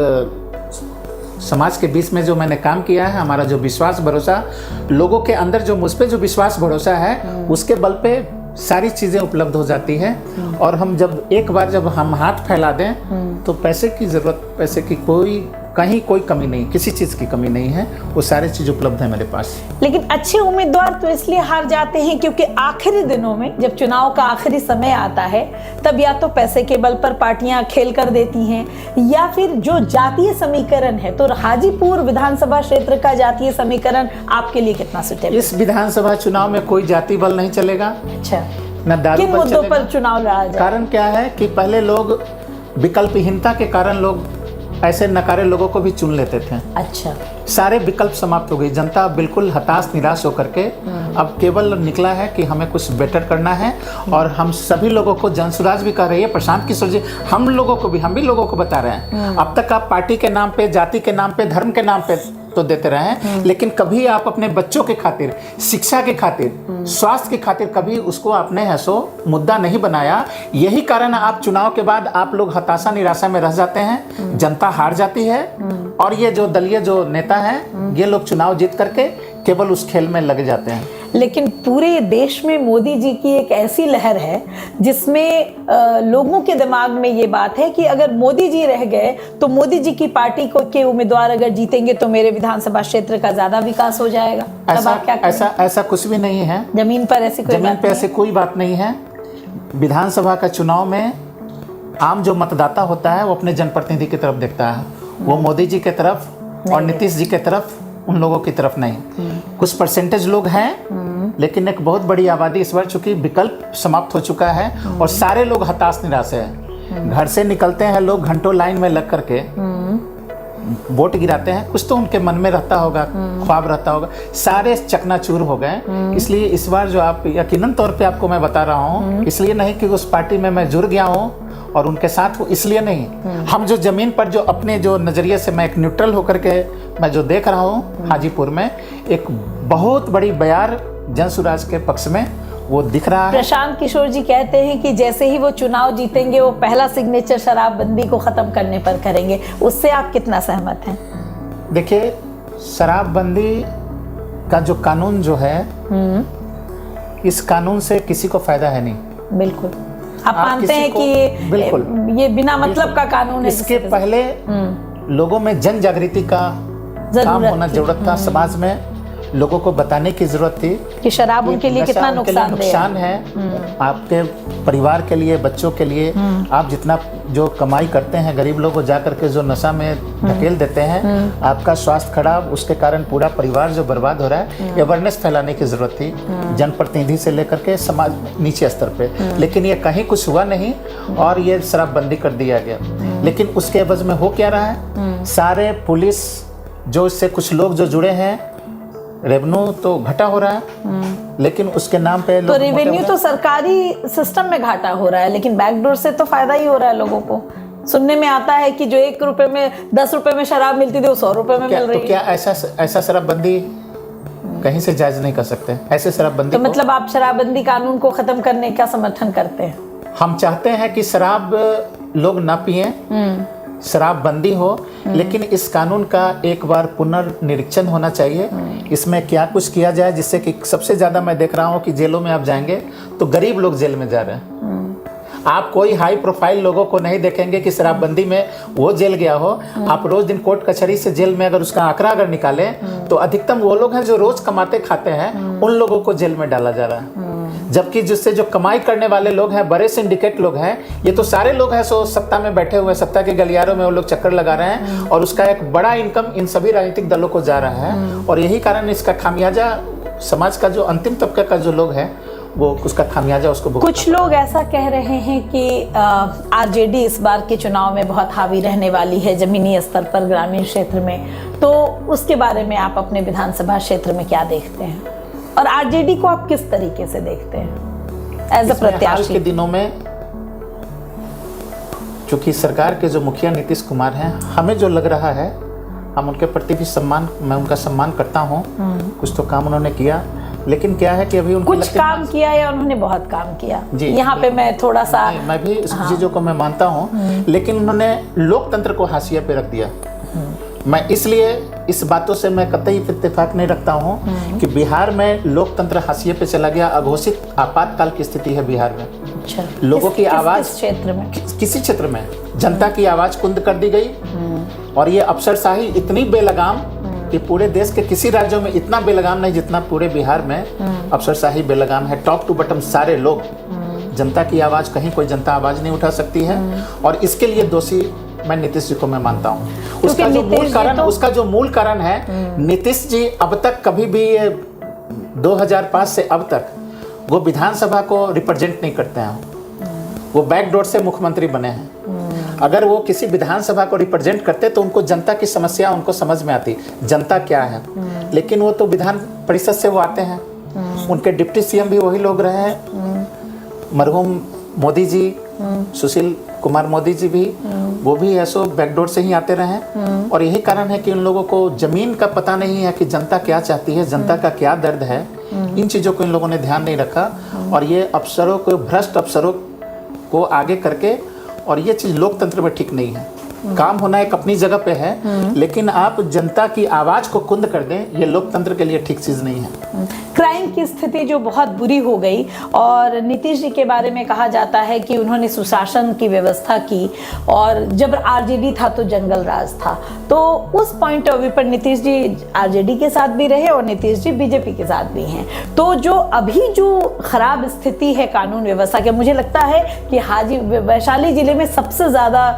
समाज के बीच में जो मैंने काम किया है, हमारा जो विश्वास भरोसा, लोगों के अंदर जो मुझ पे जो विश्वास भरोसा है, उसके बल पे सारी चीज़ें उपलब्ध हो जाती है। और हम एक बार जब हम हाथ फैला दें तो पैसे की ज़रूरत, पैसे की कहीं कोई कमी नहीं, किसी चीज़ की कमी नहीं है, वो सारी चीज़ उपलब्ध है मेरे पास। लेकिन अच्छे उम्मीदवार तो इसलिए हार जाते हैं क्योंकि आखिरी दिनों में जब चुनाव का आखिरी समय आता है तब या तो पैसे के बल पर पार्टियां खेल कर देती हैं, या फिर जो जातीय समीकरण है, तो हाजीपुर विधानसभा क्षेत्र का जातीय समीकरण आपके लिए कितना सुटेबल? इस विधानसभा चुनाव में कोई जाति बल नहीं चलेगा। अच्छा, न दारू किन बल मुद्दों चलेगा। पर चुनाव लड़ा जाए? कारण क्या है कि पहले लोग विकल्पहीनता के कारण लोग ऐसे नकारे लोगों को भी चुन लेते थे। अच्छा, सारे विकल्प समाप्त हो गई, जनता बिल्कुल हताश निराश होकर के अब केवल निकला है कि हमें कुछ बेटर करना है। और हम सभी लोगों को जनसुराज भी कह रही है, प्रशांत किशोर जी हम भी लोगों को बता रहे हैं। अब तक आप पार्टी के नाम पे, जाति के नाम पे, धर्म के नाम पे तो देते रहे हैं, लेकिन कभी आप अपने बच्चों के खातिर, शिक्षा के खातिर, स्वास्थ्य के खातिर कभी उसको आपने ऐसो मुद्दा नहीं बनाया। यही कारण आप चुनाव के बाद आप लोग हताशा निराशा में रह जाते हैं, जनता हार जाती है और ये जो दलीय जो नेता हैं ये लोग चुनाव जीत करके केवल उस खेल में लग जाते हैं। लेकिन पूरे देश में मोदी जी की एक ऐसी लहर है जिसमें लोगों के दिमाग में ये बात है कि अगर मोदी जी रह गए तो मोदी जी की पार्टी के उम्मीदवार अगर जीतेंगे तो मेरे विधानसभा क्षेत्र का ज्यादा विकास हो जाएगा। ऐसा कुछ भी नहीं है। जमीन पर ऐसी कोई बात नहीं है। विधानसभा का चुनाव में आम जो मतदाता होता है वो अपने जनप्रतिनिधि की तरफ देखता है, वो मोदी जी की तरफ और नीतीश जी की तरफ, उन लोगों की तरफ नहीं। कुछ परसेंटेज लोग हैं, लेकिन एक बहुत बड़ी आबादी इस बार चूंकि विकल्प समाप्त हो चुका है और सारे लोग हताश निराश है। घर से निकलते हैं लोग घंटों लाइन में लग करके वोट गिराते हैं, कुछ तो उनके मन में रहता होगा, ख्वाब रहता होगा, सारे चकनाचूर हो गए। इसलिए इस बार जो आप यकीनन तौर पे आपको मैं बता रहा हूँ, इसलिए नहीं कि उस पार्टी में मैं जुड़ गया हूँ और उनके साथ हूँ, इसलिए नहीं। हम जो जमीन पर जो अपने जो नजरिए से मैं एक न्यूट्रल होकर के मैं जो देख रहा हूँ, हाजीपुर में एक बहुत बड़ी बयार जनसुराज के पक्ष में वो दिख रहा है। प्रशांत किशोर जी कहते हैं कि जैसे ही वो चुनाव जीतेंगे वो पहला सिग्नेचर शराबबंदी को खत्म करने पर करेंगे। उससे आप कितना सहमत हैं? देखिए, शराबबंदी का जो कानून जो है, इस कानून से किसी को फायदा है नहीं। बिल्कुल, आप मानते हैं कि बिल्कुल ये बिना मतलब का कानून है। इसके पहले लोगों में जन जागृति का काम होना जरूरत था। समाज में लोगों को बताने की जरूरत थी कि शराब उनके लिए कितना नुकसान है, आपके परिवार के लिए, बच्चों के लिए। आप जितना जो कमाई करते हैं, गरीब लोग को जाकर के जो नशा में धकेल देते हैं, आपका स्वास्थ्य खराब, उसके कारण पूरा परिवार जो बर्बाद हो रहा है। अवेयरनेस फैलाने की जरूरत थी, जनप्रतिनिधि से लेकर के समाज नीचे स्तर पे। लेकिन ये कहीं कुछ हुआ नहीं और ये शराबबंदी कर दिया गया। लेकिन उसके एवज में हो क्या रहा है, सारे पुलिस जो इससे कुछ लोग जो जुड़े हैं, रेवेन्यू तो घटा हो रहा है, लेकिन उसके नाम पे तो रेवेन्यू तो सरकारी सिस्टम में घाटा हो रहा है, लेकिन बैकडोर से तो फायदा ही हो रहा है लोगों को। सुनने में आता है कि जो 1 रुपए में 10 रुपए में शराब मिलती थी वो 100 रुपए में मिल रही है। तो क्या ऐसा शराबबंदी कहीं से जायज नहीं कर सकते? ऐसे शराबबंदी तो मतलब आप शराबबंदी कानून को खत्म करने का समर्थन करते हैं? हम चाहते हैं कि शराब लोग ना पिए, शराबबंदी हो, लेकिन इस कानून का एक बार पुनर्निरीक्षण होना चाहिए। इसमें क्या कुछ किया जाए जिससे कि सबसे ज्यादा मैं देख रहा हूँ कि जेलों में आप जाएंगे तो गरीब लोग जेल में जा रहे हैं। आप कोई हाई प्रोफाइल लोगों को नहीं देखेंगे कि शराबबंदी में वो जेल गया हो। आप रोज दिन कोर्ट कचहरी से जेल में अगर उसका आंकड़ा अगर निकालें तो अधिकतम वो लोग हैं जो रोज कमाते खाते हैं, उन लोगों को जेल में डाला जा रहा है। जबकि जिससे जो कमाई करने वाले लोग हैं, बड़े सिंडिकेट लोग हैं, ये तो सारे लोग हैं सो सत्ता में बैठे हुए, सत्ता के गलियारों में वो लोग चक्कर लगा रहे हैं और उसका एक बड़ा इनकम इन सभी राजनीतिक दलों को जा रहा है। और यही कारण इसका खामियाजा समाज का जो अंतिम तबके का जो लोग है वो उसका खामियाजा उसको भुगतना। कुछ लोग ऐसा कह रहे हैं कि आरजेडी इस बार के चुनाव में बहुत हावी रहने वाली है जमीनी स्तर पर, ग्रामीण क्षेत्र में, तो उसके बारे में आप अपने विधानसभा क्षेत्र में क्या देखते हैं और आरजेडी को आप किस तरीके से देखते हैं एज अ प्रत्याशी? हाल के दिनों में चूंकि सरकार के जो मुखिया नीतीश कुमार हैं, हमें जो लग रहा है, हम उनके प्रति भी मैं उनका सम्मान करता हूँ। कुछ तो काम उन्होंने किया, लेकिन क्या है कि अभी उनको कुछ काम किया या उन्होंने बहुत काम किया, यहाँ पे मैं थोड़ा सा मैं भी इस चीजों को मैं मानता हूँ, लेकिन उन्होंने लोकतंत्र को हाशिए पे रख दिया। मैं इसलिए इस बातों से मैं कतई इत्तेफाक नहीं रखता हूँ कि बिहार में लोकतंत्र हाशिए पे चला गया। अघोषित आपातकाल की स्थिति है बिहार में। अच्छा, लोगों की आवाज क्षेत्र में, किसी क्षेत्र में जनता की आवाज कुंद कर दी गई और ये अफसरशाही इतनी बेलगाम कि पूरे देश के किसी राज्यों में इतना बेलगाम नहीं जितना पूरे बिहार में अफसरशाही बेलगाम है। टॉप टू बटम सारे लोग, जनता की आवाज, कहीं कोई जनता आवाज नहीं उठा सकती है और इसके लिए दोषी मैं नीतीश जी को मैं मानता हूँ। उसका जो मूल कारण है, नीतीश जी अब तक कभी भी 2005 से अब तक वो विधानसभा को रिप्रेजेंट नहीं करते हैं। वो बैकडोर से मुख्यमंत्री बने हैं। अगर वो किसी विधानसभा को रिप्रेजेंट करते तो उनको जनता की समस्या उनको समझ में आती, जनता क्या है। लेकिन वो तो विधान परिषद से वो आते हैं। उनके डिप्टी सीएम भी वही लोग रहे हैं, मरहूम मोदी जी, सुशील कुमार मोदी जी भी, वो भी ऐसो बैकडोर से ही आते रहे। और यही कारण है कि उन लोगों को जमीन का पता नहीं है कि जनता क्या चाहती है, जनता का क्या दर्द है। इन चीज़ों को इन लोगों ने ध्यान नहीं रखा और ये अफसरों को, भ्रष्ट अफसरों को आगे करके, और ये चीज़ लोकतंत्र में ठीक नहीं है। काम होना एक अपनी जगह पे है, लेकिन आप जनता की आवाज को कुंद कर दें, ये लोकतंत्र के लिए ठीक चीज नहीं है। क्राइम की स्थिति जो बहुत बुरी हो गई और नीतीश जी के बारे में कहा जाता है कि उन्होंने सुशासन की व्यवस्था की और जब आरजेडी था तो जंगल राज था, तो उस पॉइंट ऑफ व्यू पर नीतीश जी आरजेडी के साथ भी रहे और नीतीश जी बीजेपी के साथ भी हैं। तो जो अभी जो खराब स्थिति है कानून व्यवस्था की, मुझे लगता है कि वैशाली जिले में सबसे ज्यादा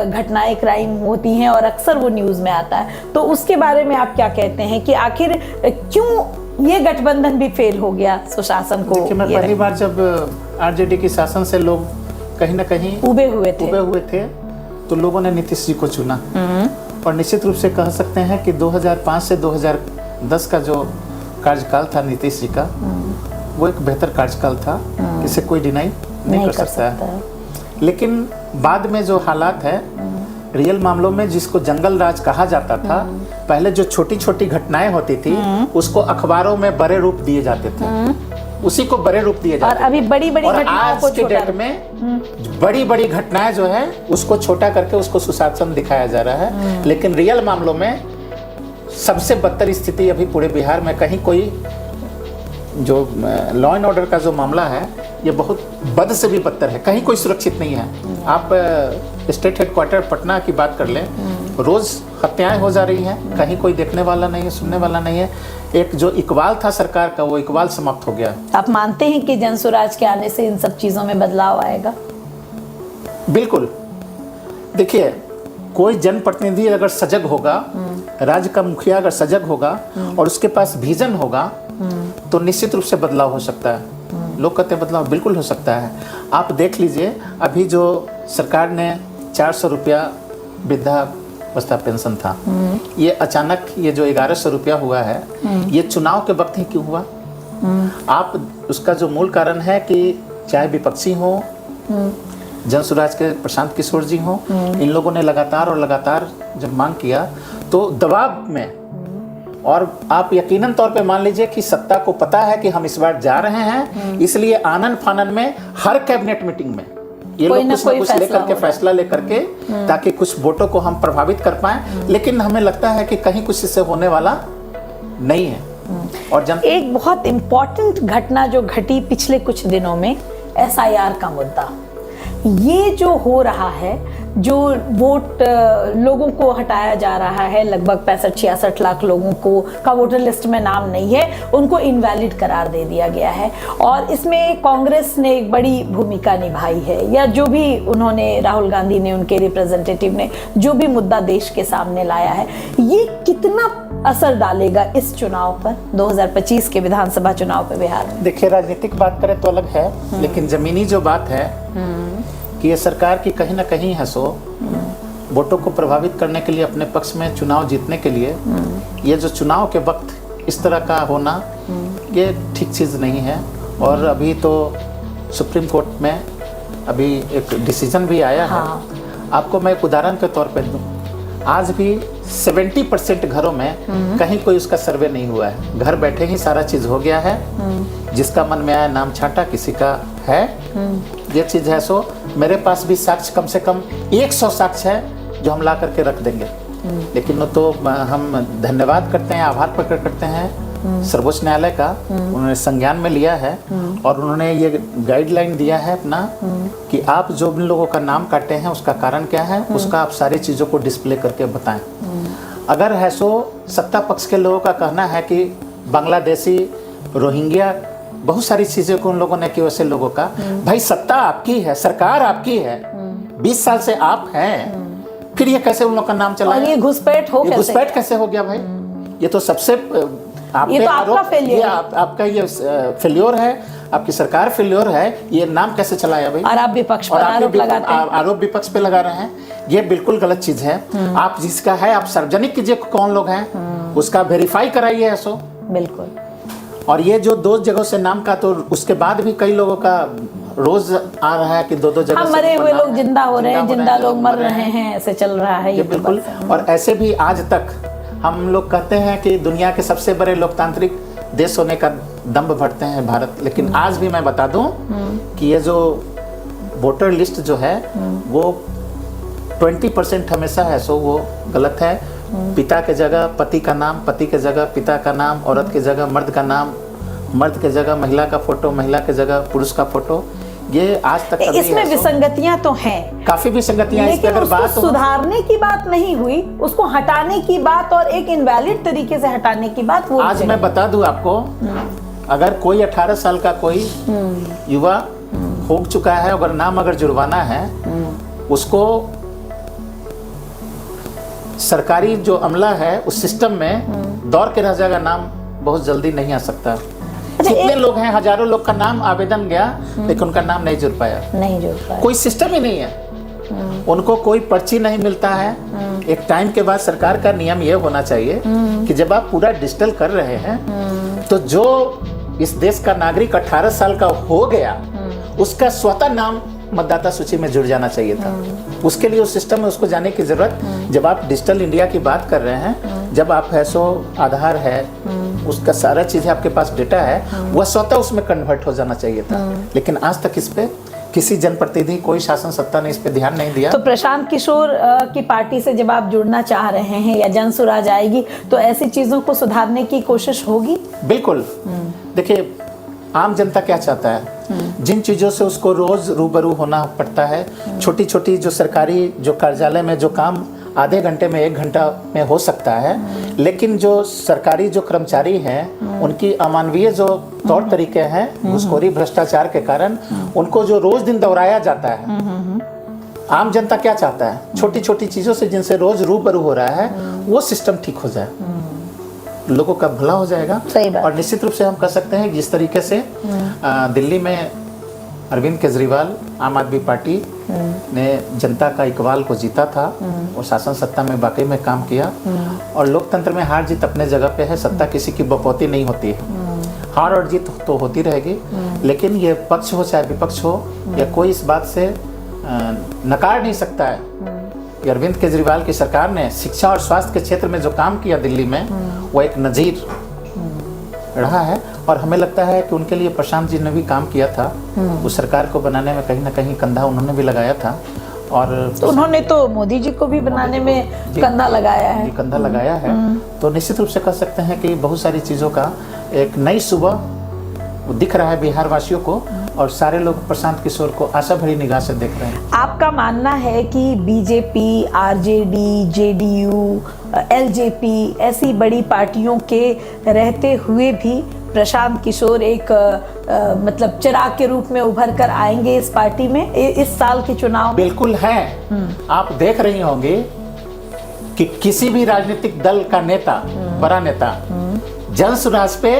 घटनाएं क्राइम होती हैं और अक्सर वो न्यूज में आता है। तो उसके बारे में आप क्या कहते हैं कि आखिर क्यों ये गठबंधन भी फेल हो गया सुशासन को? मैं पहली बार जब आरजेडी के शासन से लोग कहीं ना कहीं उबे हुए थे तो लोगों ने नीतीश जी को चुना और निश्चित रूप से कह सकते हैं कि 2005 से 2010 का जो कार्यकाल था नीतीश जी का, वो एक बेहतर कार्यकाल था, इसे कोई डिनाई नहीं कर सकता है। लेकिन बाद में जो हालात है, रियल मामलों में जिसको जंगल राज कहा जाता था, पहले जो छोटी छोटी घटनाएं होती थी उसको अखबारों में बड़े रूप दिए जाते थे, उसी को बड़े रूप दिए जाते थे। और अभी बड़ी बड़ी घटनाओं को आज के डेट में बड़ी बड़ी घटनाएं जो है उसको छोटा करके उसको सुशासन दिखाया जा रहा है। लेकिन रियल मामलों में सबसे बदतर स्थिति अभी पूरे बिहार में, कहीं कोई जो लॉ एंड ऑर्डर का जो मामला है ये बहुत बद से भी बदतर है, कहीं कोई सुरक्षित नहीं है। आप स्टेट हेडक्वार्टर पटना की बात कर लें, रोज हत्याएं हो जा रही हैं, कहीं कोई देखने वाला नहीं है, सुनने वाला नहीं है। एक जो इकबाल था सरकार का, वो इकबाल समाप्त हो गया। आप मानते हैं कि जनसुराज के आने से इन सब चीजों में बदलाव आएगा? बिल्कुल। देखिए, कोई जनप्रतिनिधि अगर सजग होगा, राज्य का मुखिया अगर सजग होगा और उसके पास विजन होगा तो निश्चित रूप से बदलाव हो सकता है। लोग कहते हैं बदलाव, बिल्कुल हो सकता है। आप देख लीजिए, अभी जो सरकार ने 400 रुपया वृद्धावस्था पेंशन था, ये अचानक ये जो 1100 रुपया हुआ है, ये चुनाव के वक्त ही क्यों हुआ? आप उसका जो मूल कारण है कि चाहे विपक्षी हो, जनसुराज के प्रशांत किशोर जी हो, इन लोगों ने लगातार जब मांग किया तो दबाव में, और आप यकीनन तौर पे मान लीजिए कि सत्ता को पता है कि हम इस बार जा रहे हैं, इसलिए आनन फानन में हर कैबिनेट मीटिंग में ये लोग कुछ ना कुछ लेकर के फैसला लेकर के, ताकि कुछ वोटों को हम प्रभावित कर पाएं। लेकिन हमें लगता है कि कहीं कुछ इससे होने वाला नहीं है। और एक बहुत इम्पोर्टेंट घटना जो घटी पिछले कुछ दिनों में, SIR का मुद्दा, ये जो हो रहा है, जो वोट लोगों को हटाया जा रहा है, लगभग 65-66 लाख लोगों को का वोटर लिस्ट में नाम नहीं है, उनको इनवैलिड करार दे दिया गया है। और इसमें कांग्रेस ने एक बड़ी भूमिका निभाई है, या जो भी उन्होंने, राहुल गांधी ने, उनके रिप्रेजेंटेटिव ने जो भी मुद्दा देश के सामने लाया है, ये कितना असर डालेगा इस चुनाव पर, 2025 के विधानसभा चुनाव पर बिहार में? देखिए, राजनीतिक बात करें तो अलग है, लेकिन जमीनी जो बात है कि ये सरकार की कहीं ना कहीं है सो वोटों को प्रभावित करने के लिए, अपने पक्ष में चुनाव जीतने के लिए, ये जो चुनाव के वक्त इस तरह का होना, ये ठीक चीज़ नहीं है। और अभी तो सुप्रीम कोर्ट में अभी एक डिसीजन भी आया है। आपको मैं एक उदाहरण के तौर पर दूं, आज भी 70% घरों में कहीं कोई उसका सर्वे नहीं हुआ है। घर बैठे ही सारा चीज हो गया है, जिसका मन में आया नाम छाटा, किसी का है ये चीज है। सो मेरे पास भी साक्ष्य, कम से कम 100 साक्ष्य है जो हम ला करके रख देंगे। लेकिन तो हम धन्यवाद करते हैं, आभार प्रकट करते हैं सर्वोच्च न्यायालय का, उन्होंने संज्ञान में लिया है और उन्होंने ये गाइडलाइन दिया है अपना कि आप जो भी लोगों का नाम काटे हैं उसका कारण क्या है, उसका आप सारी चीज़ों को डिस्प्ले करके बताएं। अगर है सो सत्ता पक्ष के लोगों का कहना है कि बांग्लादेशी, रोहिंग्या, बहुत सारी चीज़ें को उन लोगों ने की, वैसे लोगों का, भाई सत्ता आपकी है, सरकार आपकी है, 20 साल से आप हैं, फिर ये कैसे उन लोगों का नाम चला? और ये घुसपैठ कैसे हो गया भाई? ये तो सबसे ये तो आपका फेलियर है। आपका ये फेलियर है, आपकी सरकार फेलियर है। ये नाम कैसे चलाया भाई? और आप विपक्ष पर आरोप लगाते हैं। आरोप विपक्ष पे लगा रहे हैं, ये बिल्कुल गलत चीज है। आप जिसका है आप सार्वजनिक कीजिए कौन लोग हैं, उसका वेरीफाई कराइए ऐसो। बिल्कुल। और ये जो 2 जगहों से नाम का, तो उसके बाद भी कई लोगों का रोज आ रहा है कि 2-2 जगह से मरे हुए लोग जिंदा हो रहे हैं, जिंदा लोग मर रहे हैं, ऐसे चल रहा है ये बिल्कुल। और ऐसे भी आज तक हम लोग कहते हैं कि दुनिया के सबसे बड़े लोकतांत्रिक देश होने का दम्भ भरते हैं भारत, लेकिन आज भी मैं बता दूं कि ये जो वोटर लिस्ट जो है वो 20% हमेशा है सो वो गलत है। पिता के जगह पति का नाम, पति के जगह पिता का नाम, औरत के जगह मर्द का नाम, मर्द के जगह महिला का फोटो, महिला के जगह पुरुष का फोटो, ये आज तक इसमें विसंगतियां तो हैं, काफी विसंगतियां। लेकिन अगर बात सुधारने की बात नहीं हुई, उसको हटाने की बात और एक इनवैलिड तरीके से हटाने की बात वो आज मैं बता दूं आपको, अगर कोई 18 साल का कोई युवा हो चुका है, अगर नाम अगर जुर्माना है, उसको सरकारी जो अमला है उस सिस्टम में दौड़ के रह जाएगा, नाम बहुत जल्दी नहीं आ सकता। कितने लोग हैं, हजारों लोग का नाम आवेदन गया लेकिन उनका नाम नहीं जुड़ पाया, कोई सिस्टम ही नहीं है, उनको कोई पर्ची नहीं मिलता है। एक टाइम के बाद सरकार का नियम ये होना चाहिए कि जब आप पूरा डिजिटल कर रहे हैं तो जो इस देश का नागरिक 18 साल का हो गया उसका स्वतः नाम मतदाता सूची में जुड़ जाना चाहिए था। उसके लिए उस सिस्टम में उसको जाने की जरूरत, जब आप डिजिटल इंडिया की बात कर रहे हैं, जब आप है सो आधार है, उसका सारा चीज़ आपके पास डेटा है, वह स्वतः उसमें कन्वर्ट हो जाना चाहिए था। लेकिन आज तक इस पे किसी जनप्रतिनिधि, कोई शासन सत्ता ने इस पे ध्यान नहीं दिया। तो प्रशांत किशोर की पार्टी से जब आप जुड़ना चाह रहे हैं या जनसुर आ जाएगी तो ऐसी चीज़ों को सुधारने की कोशिश होगी? बिल्कुल। देखिए, आम जनता क्या चाहता है, जिन चीज़ों से उसको रोज रूबरू होना पड़ता है, छोटी छोटी जो सरकारी, जो कार्यालय में जो काम आधे घंटे में 1 घंटा में हो सकता है, लेकिन जो सरकारी जो कर्मचारी हैं उनकी अमानवीय जो तौर तरीके हैं, घूसखोरी भ्रष्टाचार के कारण उनको जो रोज दिन दोहराया जाता है, आम जनता क्या चाहता है, छोटी छोटी चीज़ों से जिनसे रोज रूबरू हो रहा है वो सिस्टम ठीक हो जाए, लोगों का भला हो जाएगा। और निश्चित रूप से हम कह सकते हैं जिस तरीके से दिल्ली में अरविंद केजरीवाल, आम आदमी पार्टी ने जनता का इकबाल को जीता था और शासन सत्ता में वाकई में काम किया। और लोकतंत्र में हार जीत अपने जगह पे है, सत्ता किसी की बकौती नहीं होती है, हार और जीत तो होती रहेगी, लेकिन ये पक्ष हो चाहे विपक्ष हो, या कोई इस बात से नकार नहीं सकता है कि अरविंद केजरीवाल की सरकार ने शिक्षा और स्वास्थ्य के क्षेत्र में जो काम किया दिल्ली में, वो एक नजीर रहा है। और हमें लगता है कि उनके लिए प्रशांत जी ने भी काम किया था, उस सरकार को बनाने में कहीं ना कहीं कंधा उन्होंने भी लगाया था। और तो उन्होंने तो मोदी जी को भी बनाने में कंधा लगाया है, कंधा लगाया है। तो निश्चित रूप से कह सकते हैं कि बहुत सारी चीज़ों का एक नई सुबह दिख रहा है बिहार वासियों को, और सारे लोग प्रशांत किशोर को आशा भरी निगाह से देख रहे हैं। आपका मानना है कि बीजेपी, आरजेडी, जेडीयू, एलजेपी ऐसी बड़ी पार्टियों के रहते हुए भी प्रशांत किशोर एक मतलब चिराग के रूप में उभर कर आएंगे इस पार्टी में इस साल के चुनाव में? बिल्कुल है। आप देख रही होंगे कि किसी भी राजनीतिक दल का नेता, बड़ा नेता जन सुराज पे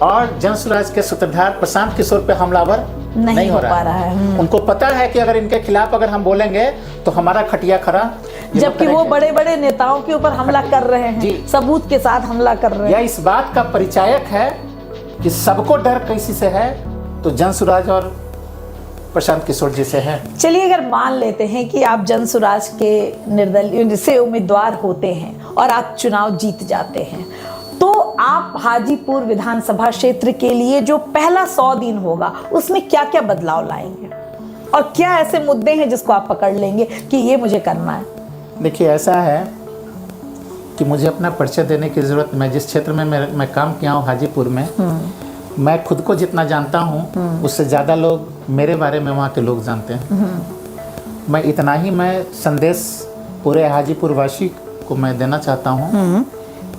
और जन सुराज के सूत्रधार प्रशांत किशोर पे हमलावर नहीं हो रहा है। उनको पता है कि अगर इनके खिलाफ अगर हम बोलेंगे तो हमारा खटिया खरा, जबकि वो बड़े बड़े नेताओं के ऊपर हमला कर रहे हैं, सबूत के साथ हमला कर रहे हैं। यह इस बात का परिचायक है कि सबको डर किसी से है तो जन सुराज और प्रशांत किशोर जी से है। चलिए अगर मान लेते हैं कि आप जन सुराज के निर्दलीय से उम्मीदवार होते हैं और आप चुनाव जीत जाते हैं, तो आप हाजीपुर विधानसभा क्षेत्र के लिए जो पहला 100 दिन होगा उसमें क्या क्या बदलाव लाएंगे और क्या ऐसे मुद्दे हैं जिसको आप पकड़ लेंगे कि ये मुझे करना है? देखिए, ऐसा है कि मुझे अपना परिचय देने की ज़रूरत, मैं जिस क्षेत्र में मैं काम किया हूँ हाजीपुर में, मैं खुद को जितना जानता हूँ उससे ज़्यादा लोग मेरे बारे में वहाँ के लोग जानते हैं। मैं इतना ही मैं संदेश पूरे हाजीपुर वासी को मैं देना चाहता हूँ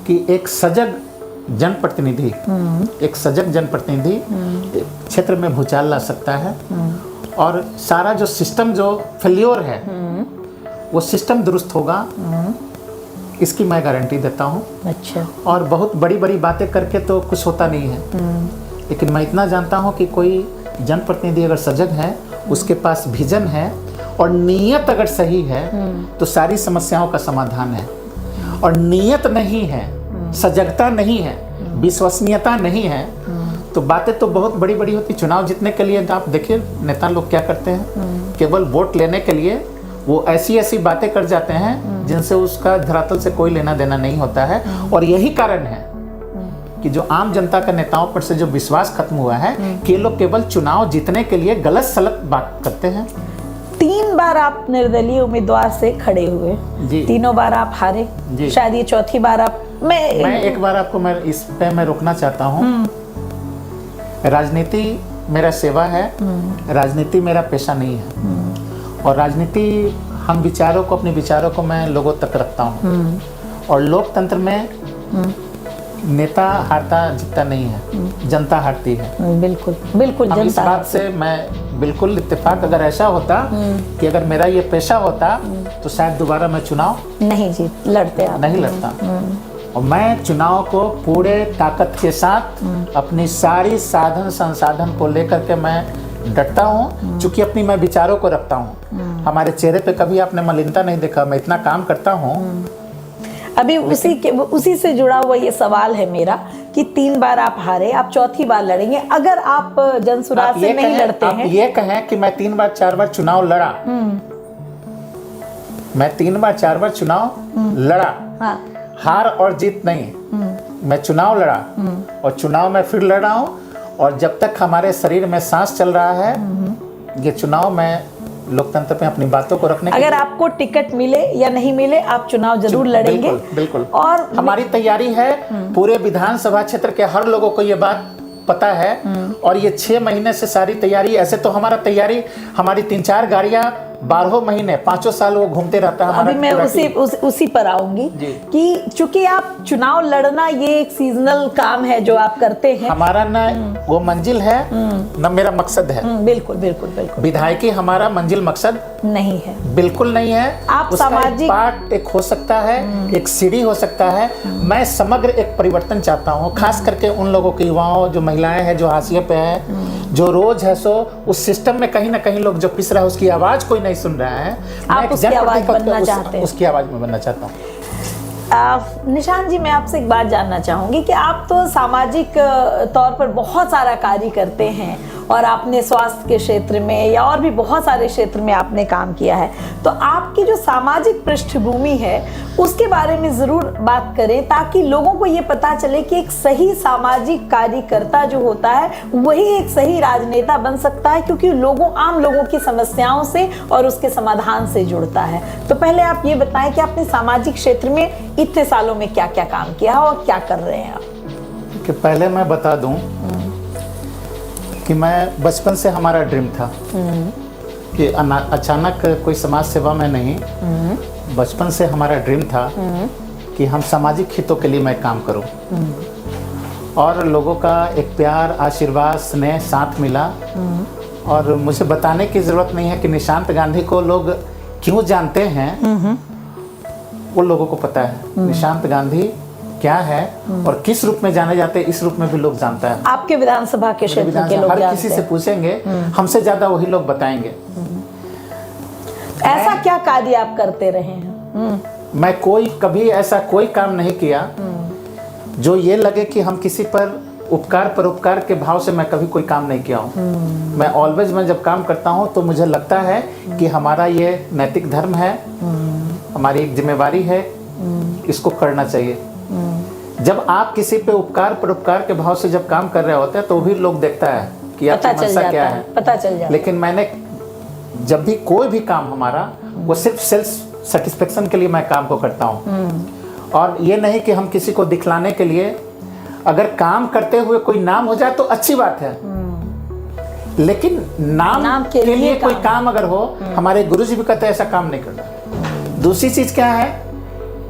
कि एक सजग जनप्रतिनिधि क्षेत्र में भूचाल ला सकता है और सारा जो सिस्टम जो फेल्योर है वो सिस्टम दुरुस्त होगा, इसकी मैं गारंटी देता हूँ। अच्छा। और बहुत बड़ी बड़ी बातें करके तो कुछ होता नहीं है, लेकिन मैं इतना जानता हूँ कि कोई जनप्रतिनिधि अगर सजग है, उसके पास विजन है और नीयत अगर सही है तो सारी समस्याओं का समाधान है। और नीयत नहीं है, सजगता नहीं है, विश्वसनीयता नहीं है तो बातें तो बहुत बड़ी बड़ी होती। चुनाव जीतने के लिए आप देखिए नेता लोग क्या करते हैं, केवल वोट लेने के लिए वो ऐसी ऐसी बातें कर जाते हैं जिनसे उसका धरातल से कोई लेना देना नहीं होता है। और यही कारण है कि जो आम जनता का नेताओं पर से जो विश्वास खत्म हुआ है कि ये लोग केवल चुनाव जीतने के लिए गलत सलत बात करते हैं। 3 बार आप निर्दलीय उम्मीदवार से खड़े हुए जी। तीनों बार आप हारे जी। शायद ये चौथी बार आप मैं एक बार आपको मैं इस पे मैं रोकना चाहता हूँ। राजनीति मेरा सेवा है, राजनीति मेरा पेशा नहीं है। और राजनीति हम विचारों को, अपने विचारों को मैं लोगों तक रखता हूँ। और लोकतंत्र में नेता हारता जीतता नहीं है, जनता हारती है। बिल्कुल बिल्कुल। इस बात से मैं बिल्कुल इत्तेफाक, अगर ऐसा होता कि अगर मेरा ये पेशा होता तो शायद दोबारा मैं चुनाव नहीं लड़ता। और मैं चुनाव को पूरे ताकत के साथ अपनी सारी साधन संसाधन को लेकर के मैं डटता हूँ, चूंकि अपनी मैं विचारों को रखता हूँ। हमारे चेहरे पे कभी आपने मलिनता नहीं देखा, मैं इतना काम करता हूँ। अभी उसी से जुड़ा हुआ ये सवाल है मेरा कि 3 बार आप हारे, आप चौथी बार लड़ेंगे। अगर आप जनसुराज से नहीं लड़ते हैं, ये कहें कि मैं 3 बार 4 बार चुनाव लड़ा, मैं 3 बार 4 बार चुनाव लड़ा, हाँ। हार और जीत नहीं, मैं चुनाव लड़ा और चुनाव में फिर लड़ा हूँ। और जब तक हमारे शरीर में सांस चल रहा है, ये चुनाव में लोकतंत्र पे अपनी बातों को रखने, अगर आपको टिकट मिले या नहीं मिले आप चुनाव जरूर लड़ेंगे। बिल्कुल। और हमारी तैयारी है, पूरे विधानसभा क्षेत्र के हर लोगों को ये बात पता है। और ये 6 महीने से सारी तैयारी, ऐसे तो हमारा तैयारी, हमारी 3-4 गाड़ियां 12 महीने 5 साल वो घूमते रहता है। अभी मैं उसी पर आऊंगी कि चूंकि आप चुनाव लड़ना ये एक सीजनल काम है जो आप करते हैं, हमारा ना वो मंजिल है ना मेरा मकसद है। बिल्कुल बिल्कुल बिल्कुल। विधायकी हमारा मंजिल मकसद नहीं है, बिल्कुल नहीं है। आप सामाजिक पार्ट एक हो सकता है, एक सीढ़ी हो सकता है। मैं समग्र एक परिवर्तन चाहता हूँ, खास करके उन लोगों के युवाओं, जो महिलाएं हैं, जो हाशिए पे है, जो रोज है सो उस सिस्टम में कहीं ना कहीं लोग जो पिस रहा है उसकी आवाज कोई नहीं सुन रहा है। आप उसकी आवाज बनना चाहते हैं, उसकी आवाज में बनना चाहता हूँ। निशान जी, मैं आपसे एक बात जानना चाहूंगी कि आप तो सामाजिक तौर पर बहुत सारा कार्य करते हैं और आपने स्वास्थ्य के क्षेत्र में या और भी बहुत सारे क्षेत्र में आपने काम किया है, तो आपकी जो सामाजिक पृष्ठभूमि है उसके बारे में ज़रूर बात करें ताकि लोगों को ये पता चले कि एक सही सामाजिक कार्यकर्ता जो होता है वही एक सही राजनेता बन सकता है, क्योंकि आम लोगों की समस्याओं से और उसके समाधान से जुड़ता है। तो पहले आप ये बताएं कि आपने सामाजिक क्षेत्र में इतने सालों में क्या क्या काम किया और क्या कर रहे हैं आप? कि पहले मैं बता दूं कि मैं बचपन से हमारा ड्रीम था कि अचानक कोई समाज सेवा में नहीं, बचपन से हमारा ड्रीम था कि हम सामाजिक हितों के लिए मैं काम करूं और लोगों का एक प्यार, आशीर्वाद, स्नेह साथ मिला। और मुझे बताने की ज़रूरत नहीं है कि निशांत गांधी को लोग क्यों जानते हैं, वो लोगों को पता है निशांत गांधी क्या है और किस रूप में जाने जाते हैं, इस रूप में भी लोग जानता है। आपके विधानसभा के क्षेत्र के लोग हर किसी से पूछेंगे, हमसे ज़्यादा वही लोग बताएंगे। ऐसा क्या कार्य आप करते रहे हैं? मैं कभी ऐसा कोई काम नहीं किया जो ये लगे कि हम किसी पर उपकार के भाव से मैं कभी कोई काम नहीं किया हूँ। मैं ऑलवेज मैं जब काम करता हूँ तो मुझे लगता है कि हमारा ये नैतिक धर्म है, हमारी एक जिम्मेवारी है, इसको करना चाहिए। जब आप किसी पे उपकार के भाव से जब काम कर रहे होते हैं तो भी लोग देखता है कि आपका मनसा क्या है, पता चल जाता है। लेकिन मैंने जब भी कोई भी काम हमारा वो सिर्फ सेल्फ सेटिस्फेक्शन के लिए मैं काम को करता हूँ और ये नहीं कि हम किसी को दिखलाने के लिए, अगर काम करते हुए कोई नाम हो जाए तो अच्छी बात है, लेकिन नाम के लिए कोई काम अगर हो, हमारे गुरुजी भी कहते हैं ऐसा काम नहीं करना। दूसरी चीज क्या है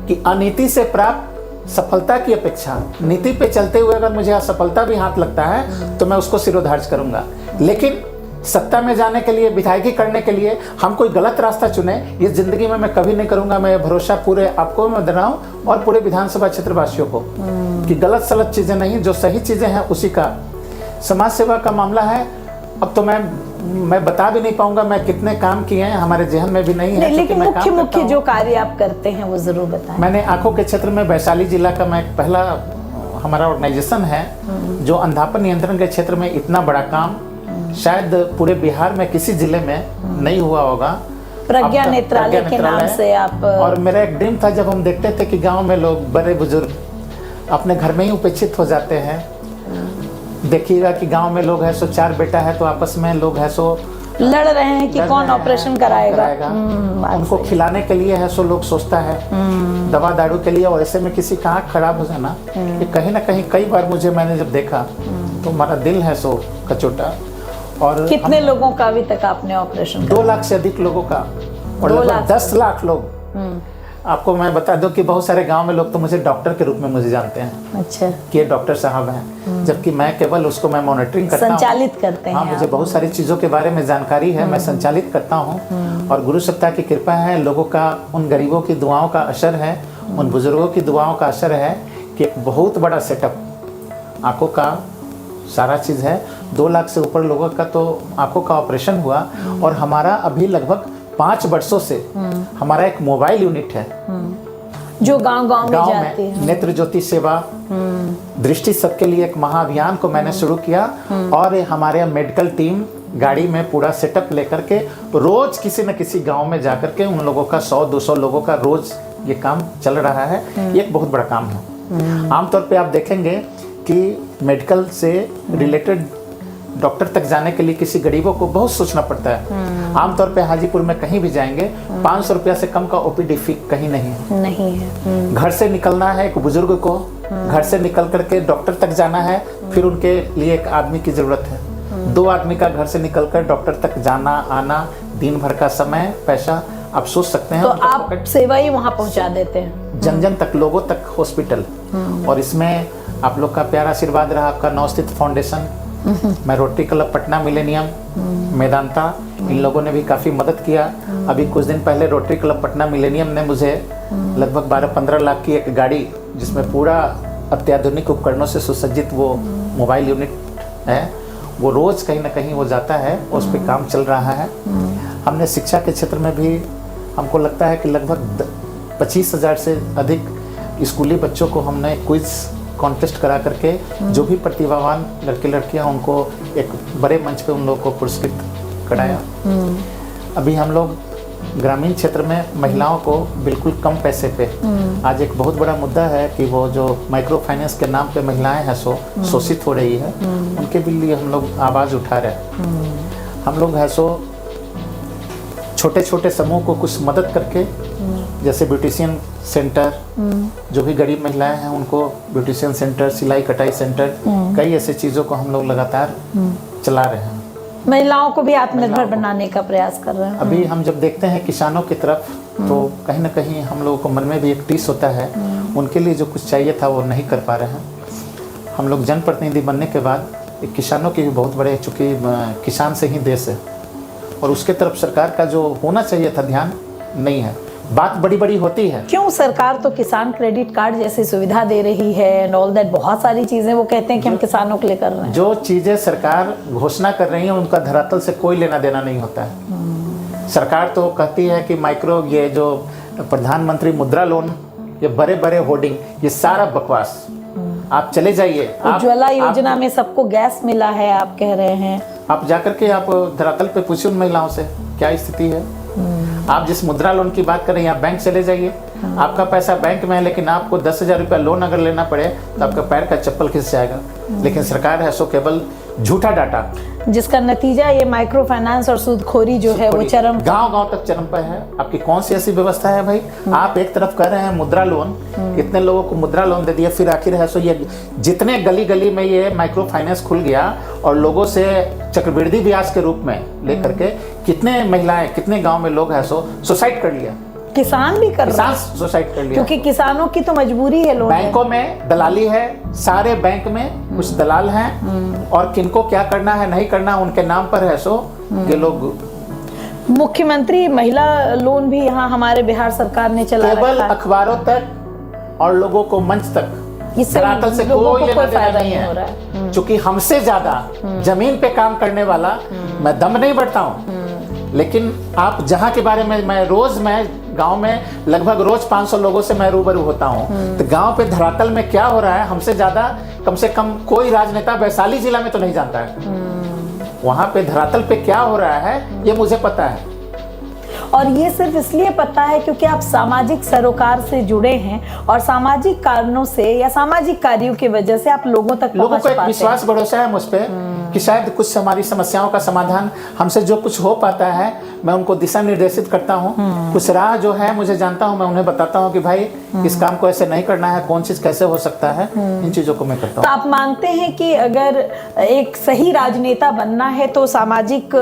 कि अनीति से प्राप्त सफलता की अपेक्षा नीति पे चलते हुए अगर मुझे असफलता भी हाथ लगता है तो मैं उसको सिरोधार्य करूंगा। लेकिन सत्ता में जाने के लिए, विधायकी करने के लिए हम कोई गलत रास्ता चुने, ये जिंदगी में मैं कभी नहीं करूंगा। मैं भरोसा पूरे आपको मैं दे रहा हूँ और पूरे विधानसभा क्षेत्र वासियों को कि गलत सलत चीजें नहीं, जो सही चीजें हैं उसी का। समाज सेवा का मामला है, अब तो मैं बता भी नहीं पाऊंगा मैं कितने काम किए हैं, हमारे जहन में भी नहीं है। लेकिन मुख्य जो कार्य आप करते हैं वो जरूर बताएं। मैंने आंखों के क्षेत्र में वैशाली जिला का मैं पहला हमारा ऑर्गेनाइजेशन है जो अंधापन नियंत्रण के क्षेत्र में इतना बड़ा काम शायद पूरे बिहार में किसी जिले में नहीं हुआ होगा। प्रज्ञा नेत्रालय के नाम से आप। और मेरा एक ड्रीम था, जब हम देखते थे कि गांव में लोग बड़े बुजुर्ग अपने घर में ही उपेक्षित हो जाते हैं। देखिएगा कि गांव में लोग है सो 4 बेटा है तो आपस में लोग है सो लड़ रहे हैं कि कौन ऑपरेशन कराएगा। उनको खिलाने के लिए है सो लोग सोचता है दवा दारू के लिए, और ऐसे में किसी का आँख खराब हो जाना, ये कहीं ना कहीं कई बार मैंने जब देखा तो हमारा दिल है सो कचोटा। और कितने लोगों का अभी तक आपने ऑपरेशन? 2 लाख से अधिक लोगों का, और लगभग 10 लाख लोग। आपको मैं बता दूं कि बहुत सारे गांव में लोग तो मुझे डॉक्टर के रूप में मुझे जानते हैं। अच्छा। कि ये डॉक्टर साहब हैं, जबकि मैं केवल उसको मैं मॉनिटरिंग करता हूं, संचालित करते हैं। हाँ, मुझे बहुत सारी चीज़ों के बारे में जानकारी है, मैं संचालित करता हूँ। और गुरु सत्ता की कृपा है, लोगों का, उन गरीबों की दुआओं का असर है, उन बुजुर्गों की दुआओं का असर है कि एक बहुत बड़ा सेटअप आंखों का सारा चीज़ है। 2 लाख से ऊपर लोगों का तो आंखों का ऑपरेशन हुआ। और हमारा अभी लगभग 5 वर्षों से हमारा एक मोबाइल यूनिट है जो गांव-गांव में जाती है। नेत्र ज्योति सेवा, दृष्टि सबके लिए एक महाअभियान को मैंने शुरू किया। और हमारे मेडिकल टीम गाड़ी में पूरा सेटअप लेकर के रोज किसी न किसी गांव में जाकर के उन लोगों का 100-200 लोगों का रोज ये काम चल रहा है। ये एक बहुत बड़ा काम है। आमतौर पे आप देखेंगे कि मेडिकल से रिलेटेड डॉक्टर तक जाने के लिए किसी गरीबों को बहुत सोचना पड़ता है। आमतौर पे हाजीपुर में कहीं भी जाएंगे 500 रुपया से कम का ओपीडी फी कहीं नहीं है। घर से निकलना है एक बुजुर्ग को, घर से निकल करके डॉक्टर तक जाना है, फिर उनके लिए एक आदमी की जरूरत है। 2 आदमी का घर से निकलकर डॉक्टर तक जाना आना, दिन भर का समय, पैसा, आप सोच सकते हैं। तो आप सेवा ही वहाँ पहुँचा देते हैं, जन जन तक, लोगों तक, हॉस्पिटल। और इसमें आप लोग का प्यारा आशीर्वाद रहा, आपका नवस्थित फाउंडेशन, मैं Rotary Club Patna, Millennium, Medanta, इन लोगों ने भी काफ़ी मदद किया। अभी कुछ दिन पहले रोटरी क्लब पटना मिलेनियम ने मुझे लगभग 12-15 लाख की एक गाड़ी, जिसमें पूरा अत्याधुनिक उपकरणों से सुसज्जित वो मोबाइल यूनिट है, वो रोज़ कहीं ना कहीं वो जाता है, उस पर काम चल रहा है। हमने शिक्षा के क्षेत्र में भी, हमको लगता है कि लगभग 25,000 से अधिक स्कूली बच्चों को हमने क्विज कॉन्टेस्ट करा करके, जो भी प्रतिभावान लड़के लड़कियां, उनको एक बड़े मंच पे उन लोगों को पुरस्कृत कराया। अभी हम लोग ग्रामीण क्षेत्र में महिलाओं को बिल्कुल कम पैसे पे, आज एक बहुत बड़ा मुद्दा है कि वो जो माइक्रो फाइनेंस के नाम पे महिलाएं हैं सो शोषित हो रही है, उनके भी लिए हम लोग आवाज़ उठा रहे हैं। हम लोग है सो छोटे छोटे समूह को कुछ मदद करके, जैसे ब्यूटिशियन सेंटर, जो भी गरीब महिलाएं हैं उनको ब्यूटिशियन सेंटर, सिलाई कटाई सेंटर, कई ऐसे चीज़ों को हम लोग लगातार चला रहे हैं। महिलाओं को भी आत्मनिर्भर बनाने का प्रयास कर रहे हैं। अभी हम जब देखते हैं किसानों की तरफ, तो कहीं ना कहीं हम लोगों को मन में भी एक टीस होता है, उनके लिए जो कुछ चाहिए था वो नहीं कर पा रहे हैं। हम लोग जनप्रतिनिधि बनने के बाद एक किसानों की भी बहुत बड़े, चूँकि किसान से ही देश है, और उसके तरफ सरकार का जो होना चाहिए था ध्यान नहीं है। बात बड़ी बड़ी होती है। क्यों? सरकार तो किसान क्रेडिट कार्ड जैसी सुविधा दे रही है एंड ऑल दैट, बहुत सारी चीजें वो कहते हैं कि हम किसानों के लिए कर रहे हैं। जो चीज़ें सरकार घोषणा कर रही है उनका धरातल से कोई लेना देना नहीं होता है। सरकार तो कहती है कि माइक्रो, ये जो प्रधानमंत्री मुद्रा लोन, ये बड़े बड़े होर्डिंग, ये सारा बकवास। आप चले जाइए, उज्ज्वला योजना में सबको गैस मिला है, आप कह रहे हैं। आप जाकर के आप धरातल पे पूछिए उन महिलाओं से क्या स्थिति है। आप जिस मुद्रा लोन की बात कर रहे हैं, आप बैंक चले जाइए, आपका पैसा बैंक में है, लेकिन आपको 10,000 रुपया लोन अगर लेना पड़े तो आपका पैर का चप्पल खिंच जाएगा। लेकिन सरकार है सो केवल झूठा डाटा, जिसका नतीजा ये माइक्रो फाइनेंस और सूदखोरी जो है वो चरम, गांव-गांव तक चरम पर है। आपकी कौन सी ऐसी व्यवस्था है भाई? आप एक तरफ कह रहे हैं मुद्रा लोन, कितने लोगों को मुद्रा लोन दे दिया, फिर आखिर है सो ये जितने गली गली में ये माइक्रो फाइनेंस खुल गया और लोगों से चक्रवृद्धि ब्याज के रूप में लेकर के कितने महिलाएं, कितने गाँव में लोग है सो सुसाइड कर लिया। किसान भी कर रहे हैं, सुसाइड कर लिया, क्योंकि किसानों की तो मजबूरी है। लोन बैंकों में दलाली है, सारे बैंक में कुछ दलाल हैं, और किनको क्या करना है नहीं करना उनके नाम पर है सो ये लोग। मुख्यमंत्री महिला लोन भी यहाँ हमारे बिहार सरकार ने चला रखा है। केवल अखबारों तक और लोगों को मंच तक, धरातल से कोई लेना देना नहीं है। चूंकि हमसे ज्यादा जमीन पे काम करने वाला मैं दम नहीं बढ़ता हूँ, लेकिन आप जहाँ के बारे में मैं गांव में लगभग रोज 500 लोगों से मैं रूबरू होता हूँ, तो गांव पे धरातल में क्या हो रहा है हमसे ज्यादा कम से कम कोई राजनेता वैशाली जिला में तो नहीं जानता है। वहां पे धरातल पे क्या हो रहा है ये मुझे पता है, और ये सिर्फ इसलिए पता है क्योंकि आप सामाजिक सरोकार से जुड़े हैं और सामाजिक कारणों से या सामाजिक कार्यों की वजह से आप लोगों तक लोगों पहुंच को एक पाते विश्वास भरोसा है मुझ पे कि शायद कुछ हमारी समस्याओं का समाधान हमसे जो कुछ हो पाता है मैं उनको दिशा निर्देशित करता हूँ। कुछ राह जो है मुझे जानता हूँ, मैं उन्हें बताता हूँ कि भाई इस काम को ऐसे नहीं करना है, कौन चीज कैसे हो सकता है, इन चीजों को मैं करता हूँ। तो आप मानते हैं कि अगर एक सही राजनेता बनना है तो सामाजिक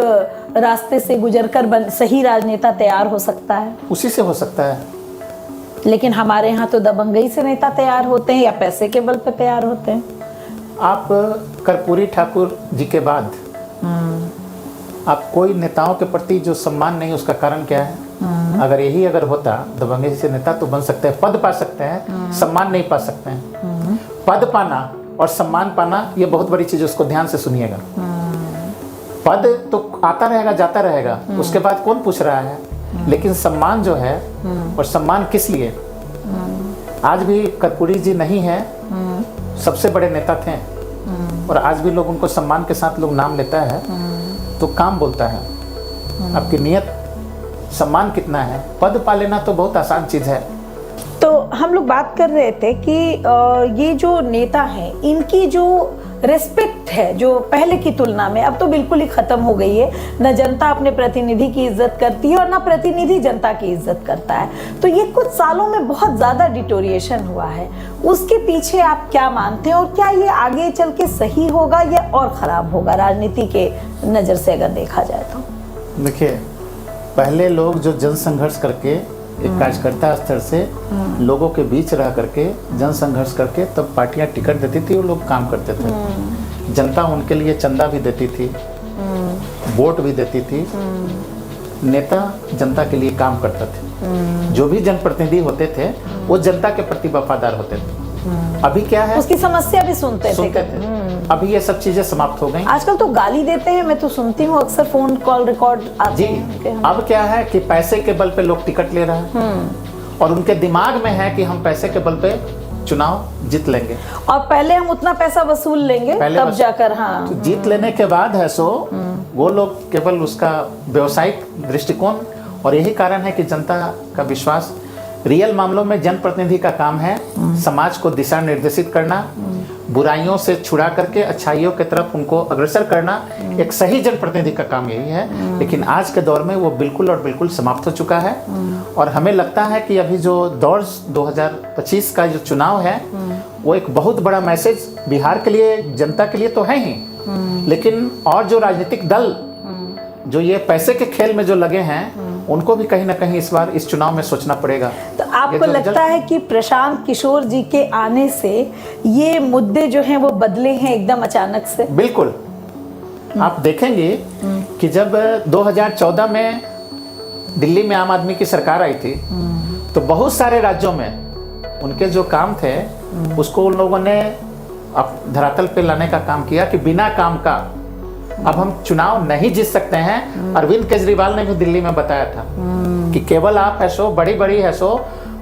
रास्ते से गुजरकर सही राजनेता तैयार हो सकता है? उसी से हो सकता है। लेकिन हमारे यहाँ तो दबंगई से नेता तैयार होते हैं या पैसे के बल पे तैयार होते हैं। आप कर्पूरी ठाकुर जी के बाद आप कोई नेताओं के प्रति जो सम्मान नहीं, उसका कारण क्या है? अगर होता दबंगई से नेता तो बन सकते हैं, पद पा सकते हैं, सम्मान नहीं पा सकते हैं। पद पाना और सम्मान पाना ये बहुत बड़ी चीज, उसको ध्यान से सुनिएगा। पद तो आता रहेगा जाता रहेगा, उसके बाद कौन पूछ रहा है, लेकिन सम्मान जो है, और सम्मान किस लिए? आज भी कर्पूरी जी नहीं है, सबसे बड़े नेता थे, और आज भी लोग उनको सम्मान के साथ लोग नाम लेता है तो काम बोलता है। आपकी नियत, सम्मान कितना है? पद पा लेना तो बहुत आसान चीज है। तो हम लोग बात कर रहे थे कि ये जो नेता हैं इनकी जो रेस्पेक्ट है जो पहले की तुलना में अब तो बिल्कुल ही खत्म हो गई है। न जनता अपने प्रतिनिधि की इज्जत करती है और न प्रतिनिधि जनता की इज्जत करता है। तो ये कुछ सालों में बहुत ज्यादा डिटोरिएशन हुआ है, उसके पीछे आप क्या मानते हैं और क्या ये आगे चल के सही होगा या और खराब होगा राजनीति के नजर से अगर देखा जाए तो? देखिए, पहले लोग जो जन संघर्ष करके एक कार्यकर्ता स्तर से लोगों के बीच रह करके जन संघर्ष करके तब पार्टियां टिकट देती थी और लोग काम करते थे। जनता उनके लिए चंदा भी देती थी, वोट भी देती थी, नेता जनता के लिए काम करते थे। जो भी जनप्रतिनिधि होते थे वो जनता के प्रति वफादार होते थे। अभी क्या है, उसकी समस्या भी सुनते थे। अभी ये सब चीजें समाप्त हो गई। आजकल तो गाली देते हैं, मैं तो सुनती हूँ अक्सर फोन कॉल रिकॉर्ड आते हैं। अब क्या है कि पैसे के बल पे लोग टिकट ले रहे हैं और उनके दिमाग में है कि हम पैसे के बल पे चुनाव जीत लेंगे और पहले हम उतना पैसा वसूल लेंगे तब जाकर। हाँ, तो जीत लेने के बाद है सो वो लोग केवल उसका व्यवसायिक दृष्टिकोण, और यही कारण है कि जनता का विश्वास, रियल मामलों में जनप्रतिनिधि का काम है समाज को दिशा निर्देशित करना, बुराइयों से छुड़ा करके अच्छाइयों की तरफ उनको अग्रसर करना एक सही जनप्रतिनिधि का काम यही है। लेकिन आज के दौर में वो बिल्कुल और बिल्कुल समाप्त हो चुका है। और हमें लगता है कि अभी जो दौर 2025 का जो चुनाव है वो एक बहुत बड़ा मैसेज बिहार के लिए, जनता के लिए तो है ही, लेकिन और जो राजनीतिक दल जो ये पैसे के खेल में जो लगे हैं उनको भी कहीं ना कहीं इस बार इस चुनाव में सोचना पड़ेगा। तो आपको लगता है कि प्रशांत किशोर जी के आने से ये मुद्दे जो हैं वो बदले हैं एकदम अचानक से? बिल्कुल। आप देखेंगे कि जब 2014 में दिल्ली में आम आदमी की सरकार आई थी तो बहुत सारे राज्यों में उनके जो काम थे उसको उन लोगों ने अब धरातल पे लाने का काम किया कि बिना काम का अब हम चुनाव नहीं जीत सकते हैं। अरविंद केजरीवाल ने भी दिल्ली में बताया था कि केवल आप ऐसो बड़ी बड़ी ऐसो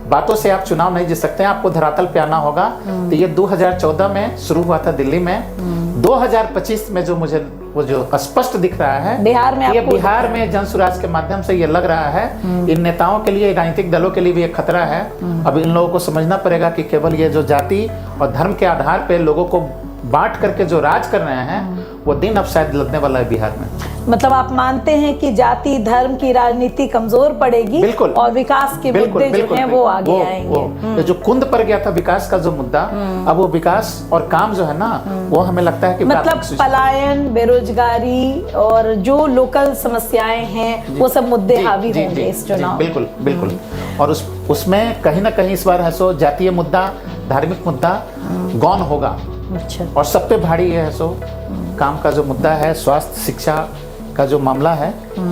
बातों से आप चुनाव नहीं जीत सकते हैं, आपको धरातल पे आना होगा। तो ये 2014 में शुरू हुआ था दिल्ली में। 2025 में जो मुझे वो जो स्पष्ट दिख रहा है बिहार में, ये बिहार में जन सुराज के माध्यम से ये लग रहा है इन नेताओं के लिए, राजनीतिक दलों के लिए भी एक खतरा है। अब इन लोगों को समझना पड़ेगा कि केवल ये जो जाति और धर्म के आधार पे लोगों को बांट करके जो राज कर रहे हैं वो दिन अब शायद लगने वाला है बिहार में। मतलब आप मानते हैं कि जाति धर्म की राजनीति कमजोर पड़ेगी? बिल्कुल। और विकास के मुद्दे जो हैं वो आगे आएंगे। जो कुंद पर गया था विकास का जो मुद्दा, अब वो विकास और काम जो है ना वो हमें लगता है कि मतलब पलायन, बेरोजगारी और जो लोकल समस्याएं हैं वो सब मुद्दे हावी होंगे इस चुनाव। बिल्कुल बिल्कुल। और उसमें कहीं ना कहीं इस बार है सो जातीय मुद्दा, धार्मिक मुद्दा गौन होगा। अच्छा। और सब पे भारी है सो काम का जो मुद्दा है, स्वास्थ्य शिक्षा का जो मामला है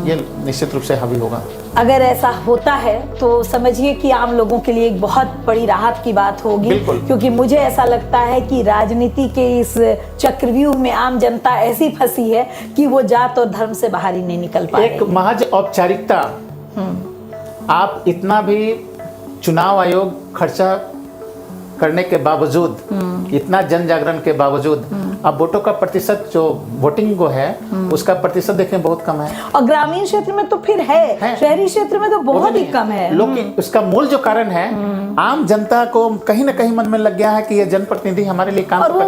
ये निश्चित रूप से हावी होगा। अगर ऐसा होता है तो समझिए कि आम लोगों के लिए एक बहुत बड़ी राहत की बात होगी, क्योंकि मुझे ऐसा लगता है कि राजनीति के इस चक्रव्यूह में आम जनता ऐसी फंसी है कि वो जात और धर्म से बाहर ही नहीं निकल पा रही। एक महज औपचारिकता, आप इतना भी चुनाव आयोग खर्चा करने के बावजूद, इतना जन जागरण के बावजूद अब वोटों का प्रतिशत जो वोटिंग को है उसका प्रतिशत देखें बहुत कम है। और ग्रामीण क्षेत्र में तो फिर है। शहरी क्षेत्र में तो बहुत ही कम है। लोग उसका मूल जो कारण है आम जनता को कहीं ना कहीं मन में लग गया है कि ये जनप्रतिनिधि हमारे लिए काम और वो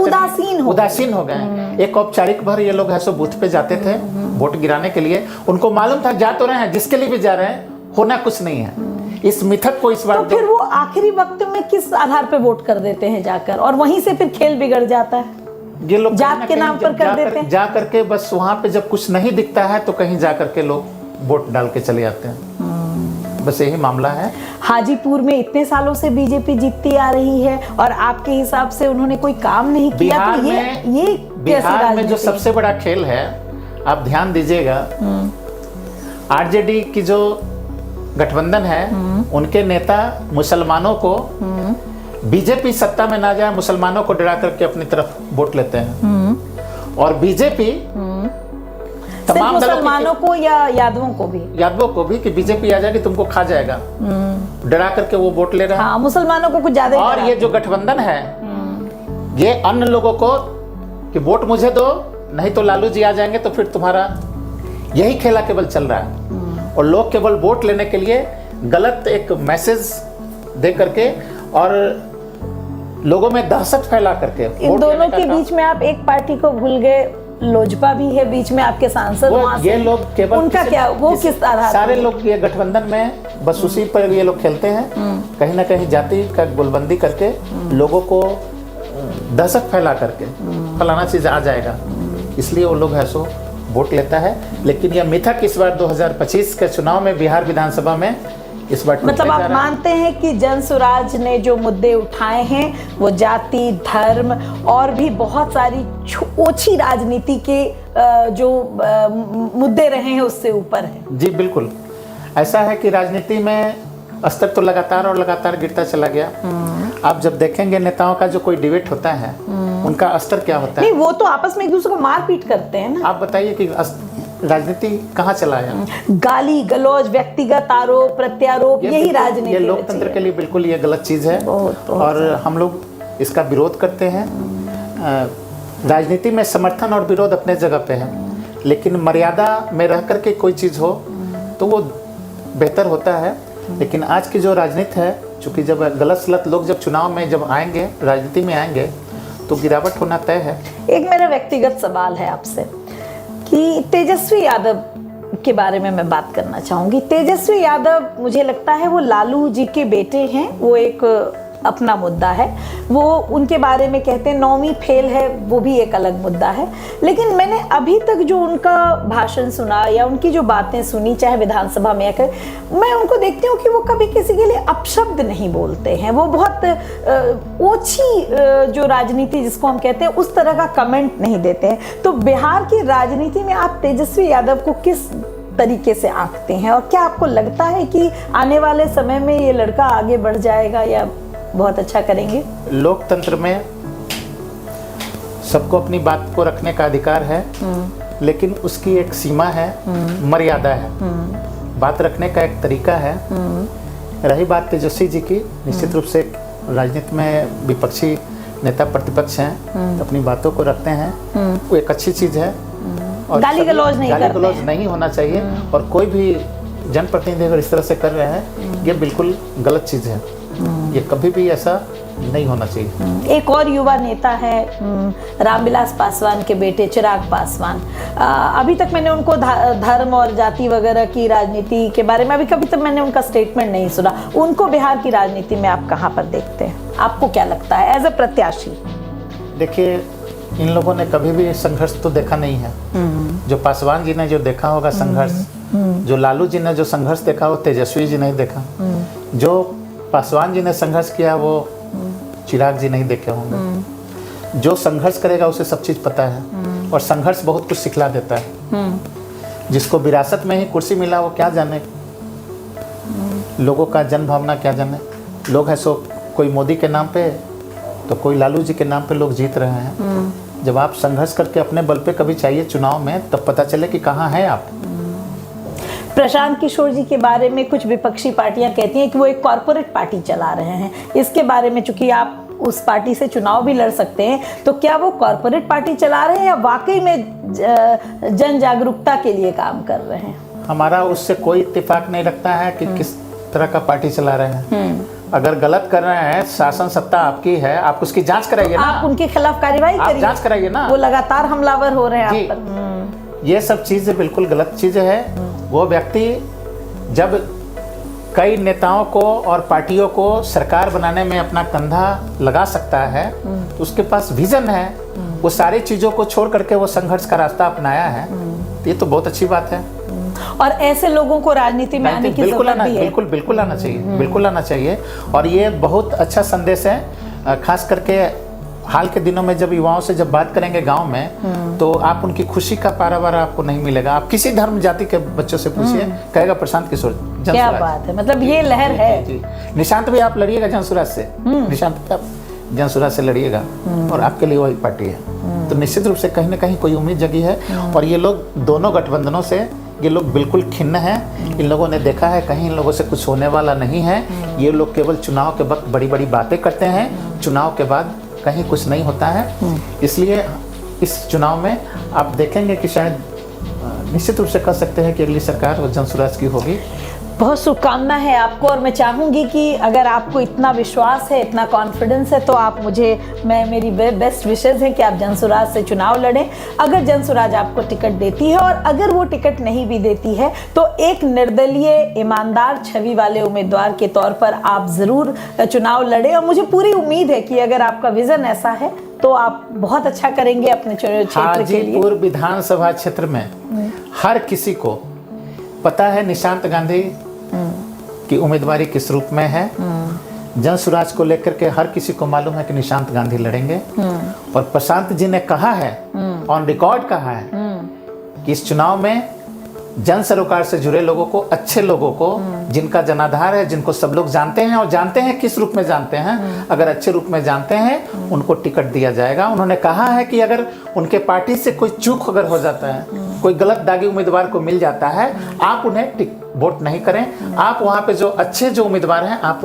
उदासीन हो गए। एक औपचारिक भर ये लोग ऐसे बूथ पे जाते थे वोट गिराने के लिए, उनको मालूम था जा तो रहे हैं, जिसके लिए भी जा रहे हैं होना कुछ नहीं है। इस मिथक को इस बार तो फिर वो आखिरी वक्त में किस आधार पे वोट कर देते हैं जाकर, और वहीं से फिर खेल बिगड़ जाता है। ये लोग जात के नाम पर कर देते हैं। जा करके बस वहां पे जब कुछ नहीं दिखता है तो कहीं जा करके लोग वोट डाल के चले जाते हैं। बस यही मामला है। हाजीपुर में इतने सालों से बीजेपी जीतती आ रही है और आपके हिसाब से उन्होंने कोई काम नहीं किया, बिहार तो ये बिहार में जो सबसे बड़ा खेल है, आप ध्यान दीजिएगा, आरजेडी की जो गठबंधन है उनके नेता मुसलमानों को, बीजेपी सत्ता में ना जाए मुसलमानों को डरा करके अपनी तरफ वोट लेते हैं। और बीजेपी तमाम मुसलमानों को या यादवों को भी कि बीजेपी आ जाएगी तुमको खा जाएगा, डरा करके वो वोट ले रहे हैं। हाँ, मुसलमानों को कुछ ज्यादा। और ये जो गठबंधन है ये अन्य लोगों को कि वोट मुझे दो नहीं तो लालू जी आ जाएंगे, तो फिर तुम्हारा यही खेला केवल चल रहा है। और लोग केवल वोट लेने के लिए गलत एक मैसेज दे करके और लोगों में दहशत फैला करके, इन दोनों के बीच में आप एक पार्टी को भूल गए, लोजपा भी है बीच में, आपके सांसद वहां से। ये लोग केवल उनका क्या, वो किस आधार? सारे लोग ये गठबंधन में बस उसी पर ये लोग खेलते हैं, कहीं ना कहीं जाति का गोलबंदी करके लोगों को दहशत फैला करके फलाना चीज आ जाएगा, इसलिए वो लोग है सो वोट लेता है। लेकिन यह मिथक इस बार 2025 के चुनाव में बिहार विधानसभा में इस बार मतलब आप मानते हैं कि जन सुराज ने जो मुद्दे उठाए हैं वो जाति, धर्म और भी बहुत सारी ओछी राजनीति के जो मुद्दे रहे हैं उससे ऊपर है। जी बिल्कुल, ऐसा है कि राजनीति में स्तर तो लगातार और लगातार गिरता चला गया। आप जब देखेंगे नेताओं का जो कोई डिबेट होता है उनका स्तर क्या होता है? नहीं, वो तो आपस में एक दूसरे को मारपीट करते हैं ना। आप बताइए कि राजनीति कहाँ चला है? गाली गलौज, व्यक्तिगत आरोप प्रत्यारोप, यही राजनीति। ये लोकतंत्र के लिए बिल्कुल ये गलत चीज है और हम लोग इसका विरोध करते हैं। राजनीति में समर्थन और विरोध अपने जगह पे है, लेकिन मर्यादा में रह करके कोई चीज हो तो वो बेहतर होता है। लेकिन आज की जो राजनीति है, चूंकि जब गलत सलत लोग जब चुनाव में जब आएंगे, राजनीति में आएंगे, तो गिरावट होना तय है। एक मेरा व्यक्तिगत सवाल है आपसे कि तेजस्वी यादव के बारे में मैं बात करना चाहूंगी। तेजस्वी यादव मुझे लगता है वो लालू जी के बेटे हैं, वो एक अपना मुद्दा है। वो उनके बारे में कहते हैं 9वीं फेल है, वो भी एक अलग मुद्दा है। लेकिन मैंने अभी तक जो उनका भाषण सुना या उनकी जो बातें सुनी, चाहे विधानसभा में आकर, मैं उनको देखती हूँ कि वो कभी किसी के लिए अपशब्द नहीं बोलते हैं। वो बहुत ओछी जो राजनीति जिसको हम कहते हैं उस तरह का कमेंट नहीं देते हैं। तो बिहार की राजनीति में आप तेजस्वी यादव को किस तरीके से आंकते हैं, और क्या आपको लगता है कि आने वाले समय में ये लड़का आगे बढ़ जाएगा या बहुत अच्छा करेंगे? लोकतंत्र में सबको अपनी बात को रखने का अधिकार है, लेकिन उसकी एक सीमा है, मर्यादा है, बात रखने का एक तरीका है। रही बात तेजस्वी जी की, निश्चित रूप से राजनीति में विपक्षी नेता प्रतिपक्ष हैं, तो अपनी बातों को रखते हैं, वो एक अच्छी चीज़ है। और गाली गलौज नहीं होना चाहिए। और कोई भी जनप्रतिनिधि अगर इस तरह से कर रहे हैं, ये बिल्कुल गलत चीज़ है। ये कभी भी ऐसा नहीं होना चाहिए। एक और युवा नेता है रामविलास पासवान के बेटे चिराग पासवान। अभी तक मैंने उनको धर्म और जाति वगैरह की राजनीति के बारे में अभी कभी तक मैंने उनका स्टेटमेंट नहीं सुना। उनको बिहार की राजनीति में आप कहाँ पर देखते हैं? आपको क्या लगता है एज ए प्रत्याशी? देखिए, इन लोगों ने कभी भी संघर्ष तो देखा नहीं है। जो पासवान जी ने जो देखा होगा संघर्ष, जो लालू जी ने जो संघर्ष देखा वो तेजस्वी जी नहीं देखा। जो पासवान जी ने संघर्ष किया वो चिराग जी नहीं देखे होंगे। जो संघर्ष करेगा उसे सब चीज़ पता है, और संघर्ष बहुत कुछ सिखला देता है। जिसको विरासत में ही कुर्सी मिला वो क्या जाने, लोगों का जन भावना क्या जाने। लोग हैं सो कोई मोदी के नाम पे तो कोई लालू जी के नाम पे लोग जीत रहे हैं। जब आप संघर्ष करके अपने बल पे कभी चाहिए चुनाव में, तब पता चले कि कहाँ हैं आप। प्रशांत किशोर जी के बारे में कुछ विपक्षी पार्टियां कहती हैं कि वो एक कॉरपोरेट पार्टी चला रहे हैं। इसके बारे में, चूंकि आप उस पार्टी से चुनाव भी लड़ सकते हैं, तो क्या वो कॉरपोरेट पार्टी चला रहे हैं या वाकई में जन जागरूकता के लिए काम कर रहे हैं? हमारा उससे कोई इत्तेफाक नहीं रखता है कि किस तरह का पार्टी चला रहे हैं। अगर गलत कर रहे हैं, शासन सत्ता आपकी है, आप उसकी जांच कराइए ना। आप उनके खिलाफ कार्रवाई करिए, जांच कराइए ना। वो लगातार हमलावर हो रहे हैं आप पर। ये सब चीज़ें बिल्कुल गलत चीज़ें हैं। वो व्यक्ति जब कई नेताओं को और पार्टियों को सरकार बनाने में अपना कंधा लगा सकता है, तो उसके पास विजन है। वो सारी चीज़ों को छोड़ करके वो संघर्ष का रास्ता अपनाया है, तो ये तो बहुत अच्छी बात है। और ऐसे लोगों को राजनीति में आने की जरूरत भी है। बिल्कुल आना चाहिए, बिल्कुल आना चाहिए। और ये बहुत अच्छा संदेश है, खास करके हाल के दिनों में जब युवाओं से जब बात करेंगे गांव में, तो आप उनकी खुशी का पारावार आपको नहीं मिलेगा। आप किसी धर्म जाति के बच्चों से पूछिए, कहेगा प्रशांत किशोर। क्या बात है, मतलब ये लहर है। जी। निशांत भी आप लड़िएगा जनसुराज से, निशांत भी आप जनसुराज से लड़िएगा, और आपके लिए वही पार्टी है। तो निश्चित रूप से कहीं ना कहीं कोई उम्मीद जगी है। और ये लोग दोनों गठबंधनों से ये लोग बिल्कुल खिन्न हैं। इन लोगों ने देखा है कहीं इन लोगों से कुछ होने वाला नहीं है। ये लोग केवल चुनाव के वक्त बड़ी बड़ी बातें करते हैं, चुनाव के बाद कहीं कुछ नहीं होता है। इसलिए इस चुनाव में आप देखेंगे कि शायद निश्चित रूप से कह सकते हैं कि अगली सरकार वो जनसुराज की होगी। बहुत शुभकामना है आपको, और मैं चाहूँगी कि अगर आपको इतना विश्वास है, इतना कॉन्फिडेंस है, तो आप मेरी बेस्ट विशेज़ है कि आप जनसुराज से चुनाव लड़ें। अगर जनसुराज आपको टिकट देती है, और अगर वो टिकट नहीं भी देती है, तो एक निर्दलीय ईमानदार छवि वाले उम्मीदवार के तौर पर आप ज़रूर चुनाव लड़ें। और मुझे पूरी उम्मीद है कि अगर आपका विज़न ऐसा है तो आप बहुत अच्छा करेंगे अपने क्षेत्र के लिए। हाजीपुर विधानसभा क्षेत्र में हर किसी को पता है निशांत गांधी की उम्मीदवारी किस रूप में है। जनसुराज को लेकर के हर किसी को मालूम है कि निशांत गांधी लड़ेंगे। और प्रशांत जी ने कहा है, ऑन रिकॉर्ड कहा है, कि इस चुनाव में जन सरोकार से जुड़े लोगों को, अच्छे लोगों को, जिनका जनाधार है, जिनको सब लोग जानते हैं, और जानते हैं किस रूप में जानते हैं, अगर अच्छे रूप में जानते हैं, उनको टिकट दिया जाएगा। उन्होंने कहा है कि अगर उनके पार्टी से कोई चूक अगर हो जाता है, कोई गलत दागी उम्मीदवार को मिल जाता है, आप उन्हें वोट नहीं करें। आप वहाँ पे जो अच्छे जो उम्मीदवार हैं, आप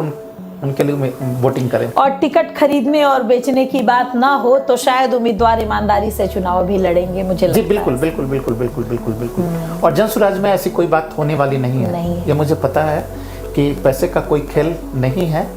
उनके लिए वोटिंग करें। और टिकट खरीदने और बेचने की बात ना हो तो शायद उम्मीदवार ईमानदारी से चुनाव भी लड़ेंगे, मुझे लगता है। जी बिल्कुल। और जनसुराज में ऐसी कोई बात होने वाली नहीं है। ये मुझे पता है कि पैसे का कोई खेल नहीं है।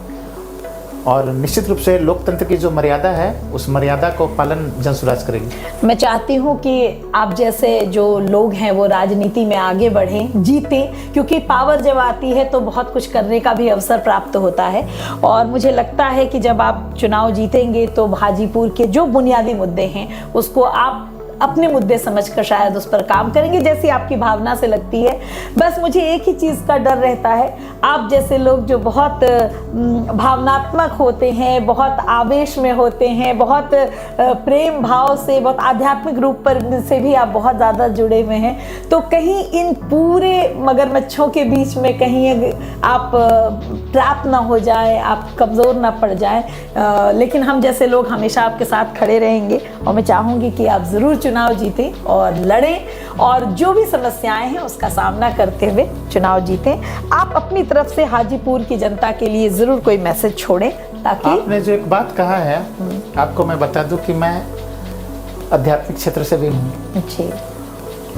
और निश्चित रूप से लोकतंत्र की जो मर्यादा है उस मर्यादा को पालन जनसुराज करेगी। मैं चाहती हूँ कि आप जैसे जो लोग हैं वो राजनीति में आगे बढ़ें, जीतें, क्योंकि पावर जब आती है तो बहुत कुछ करने का भी अवसर प्राप्त होता है। और मुझे लगता है कि जब आप चुनाव जीतेंगे तो हाजीपुर के जो बुनियादी मुद्दे हैं उसको आप अपने मुद्दे समझकर शायद उस पर काम करेंगे, जैसी आपकी भावना से लगती है। बस मुझे एक ही चीज़ का डर रहता है, आप जैसे लोग जो बहुत भावनात्मक होते हैं, बहुत आवेश में होते हैं, बहुत प्रेम भाव से, बहुत आध्यात्मिक रूप पर से भी आप बहुत ज़्यादा जुड़े हुए हैं, तो कहीं इन पूरे मगरमच्छों के बीच में कहीं आप ट्रैप ना हो जाए, आप कमज़ोर ना पड़ जाए। लेकिन हम जैसे लोग हमेशा आपके साथ खड़े रहेंगे और मैं चाहूँगी कि आप ज़रूर चुनाव जीतें और लड़ें और जो भी समस्याएं हैं उसका सामना करते हुए चुनाव जीतें। आप अपनी तरफ से हाजीपुर की जनता के लिए ज़रूर कोई मैसेज छोड़ें ताकि आपने जो एक बात कहा है, आपको मैं बता दूं कि मैं आध्यात्मिक क्षेत्र से भी हूँ जी।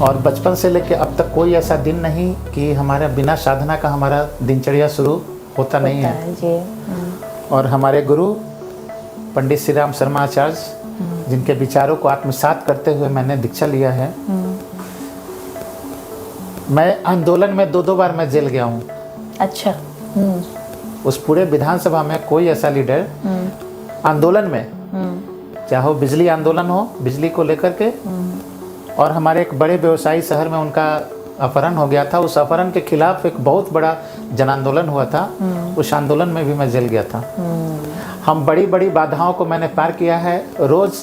और बचपन से लेकर अब तक कोई ऐसा दिन नहीं कि हमारा बिना साधना का हमारा दिनचर्या शुरू होता नहीं है जी। और हमारे गुरु पंडित श्री राम शर्मा आचार्य जिनके विचारों को आत्मसात करते हुए मैंने दीक्षा लिया है। मैं आंदोलन में 2 बार मैं जेल गया हूँ। अच्छा। उस पूरे विधानसभा में कोई ऐसा लीडर आंदोलन में, चाहे वो बिजली आंदोलन हो, बिजली को लेकर के, और हमारे एक बड़े व्यवसायी शहर में उनका अपहरण हो गया था, उस अपहरण के खिलाफ एक बहुत बड़ा जन आंदोलन हुआ था। उस आंदोलन में भी मैं जेल गया था। हम बड़ी बड़ी बाधाओं को मैंने पार किया है। रोज़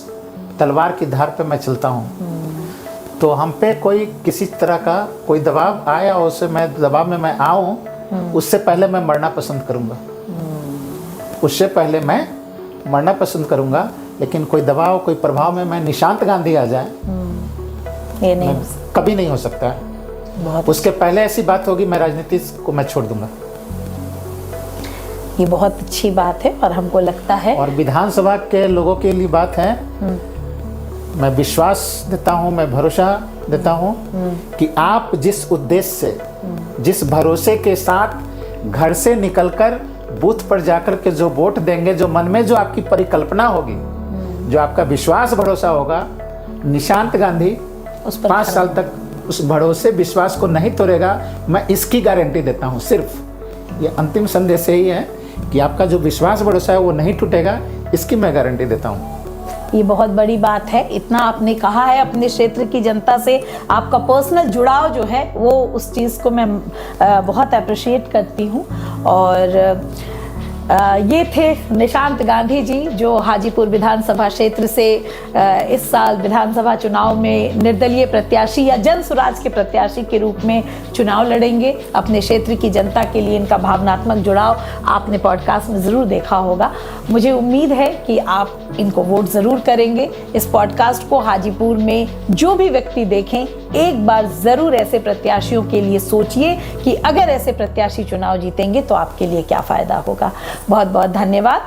तलवार की धार पे मैं चलता हूँ। तो हम पे कोई किसी तरह का कोई दबाव आया और उससे मैं दबाव में मैं आऊँ, उससे पहले मैं मरना पसंद करूँगा। उससे पहले मैं मरना पसंद करूँगा। लेकिन कोई दबाव, कोई प्रभाव में मैं निशांत गांधी आ जाए, ये नहीं कभी नहीं हो सकता है। उसके पहले ऐसी बात होगी मैं राजनीति को मैं छोड़ दूंगा। ये बहुत अच्छी बात है और हमको लगता है, और विधानसभा के लोगों के लिए बात है, मैं विश्वास देता हूँ, मैं भरोसा देता हूँ कि आप जिस उद्देश्य से, जिस भरोसे के साथ घर से निकलकर बूथ पर जाकर के जो वोट देंगे, जो मन में जो आपकी परिकल्पना होगी, जो आपका विश्वास भरोसा होगा, निशांत गांधी उस पर 5 साल तक उस भरोसे विश्वास को नहीं तोड़ेगा। मैं इसकी गारंटी देता हूँ। सिर्फ ये अंतिम संदेश यही है कि आपका जो विश्वास भरोसा है वो नहीं टूटेगा, इसकी मैं गारंटी देता हूँ। ये बहुत बड़ी बात है। इतना आपने कहा है अपने क्षेत्र की जनता से, आपका पर्सनल जुड़ाव जो है वो उस चीज़ को मैं बहुत अप्रिशिएट करती हूँ। और ये थे निशांत गांधी जी जो हाजीपुर विधानसभा क्षेत्र से इस साल विधानसभा चुनाव में निर्दलीय प्रत्याशी या जन स्वराज के प्रत्याशी के रूप में चुनाव लड़ेंगे। अपने क्षेत्र की जनता के लिए इनका भावनात्मक जुड़ाव आपने पॉडकास्ट में ज़रूर देखा होगा। मुझे उम्मीद है कि आप इनको वोट ज़रूर करेंगे। इस पॉडकास्ट को हाजीपुर में जो भी व्यक्ति देखें, एक बार ज़रूर ऐसे प्रत्याशियों के लिए सोचिए कि अगर ऐसे प्रत्याशी चुनाव जीतेंगे तो आपके लिए क्या फ़ायदा होगा। बहुत बहुत धन्यवाद।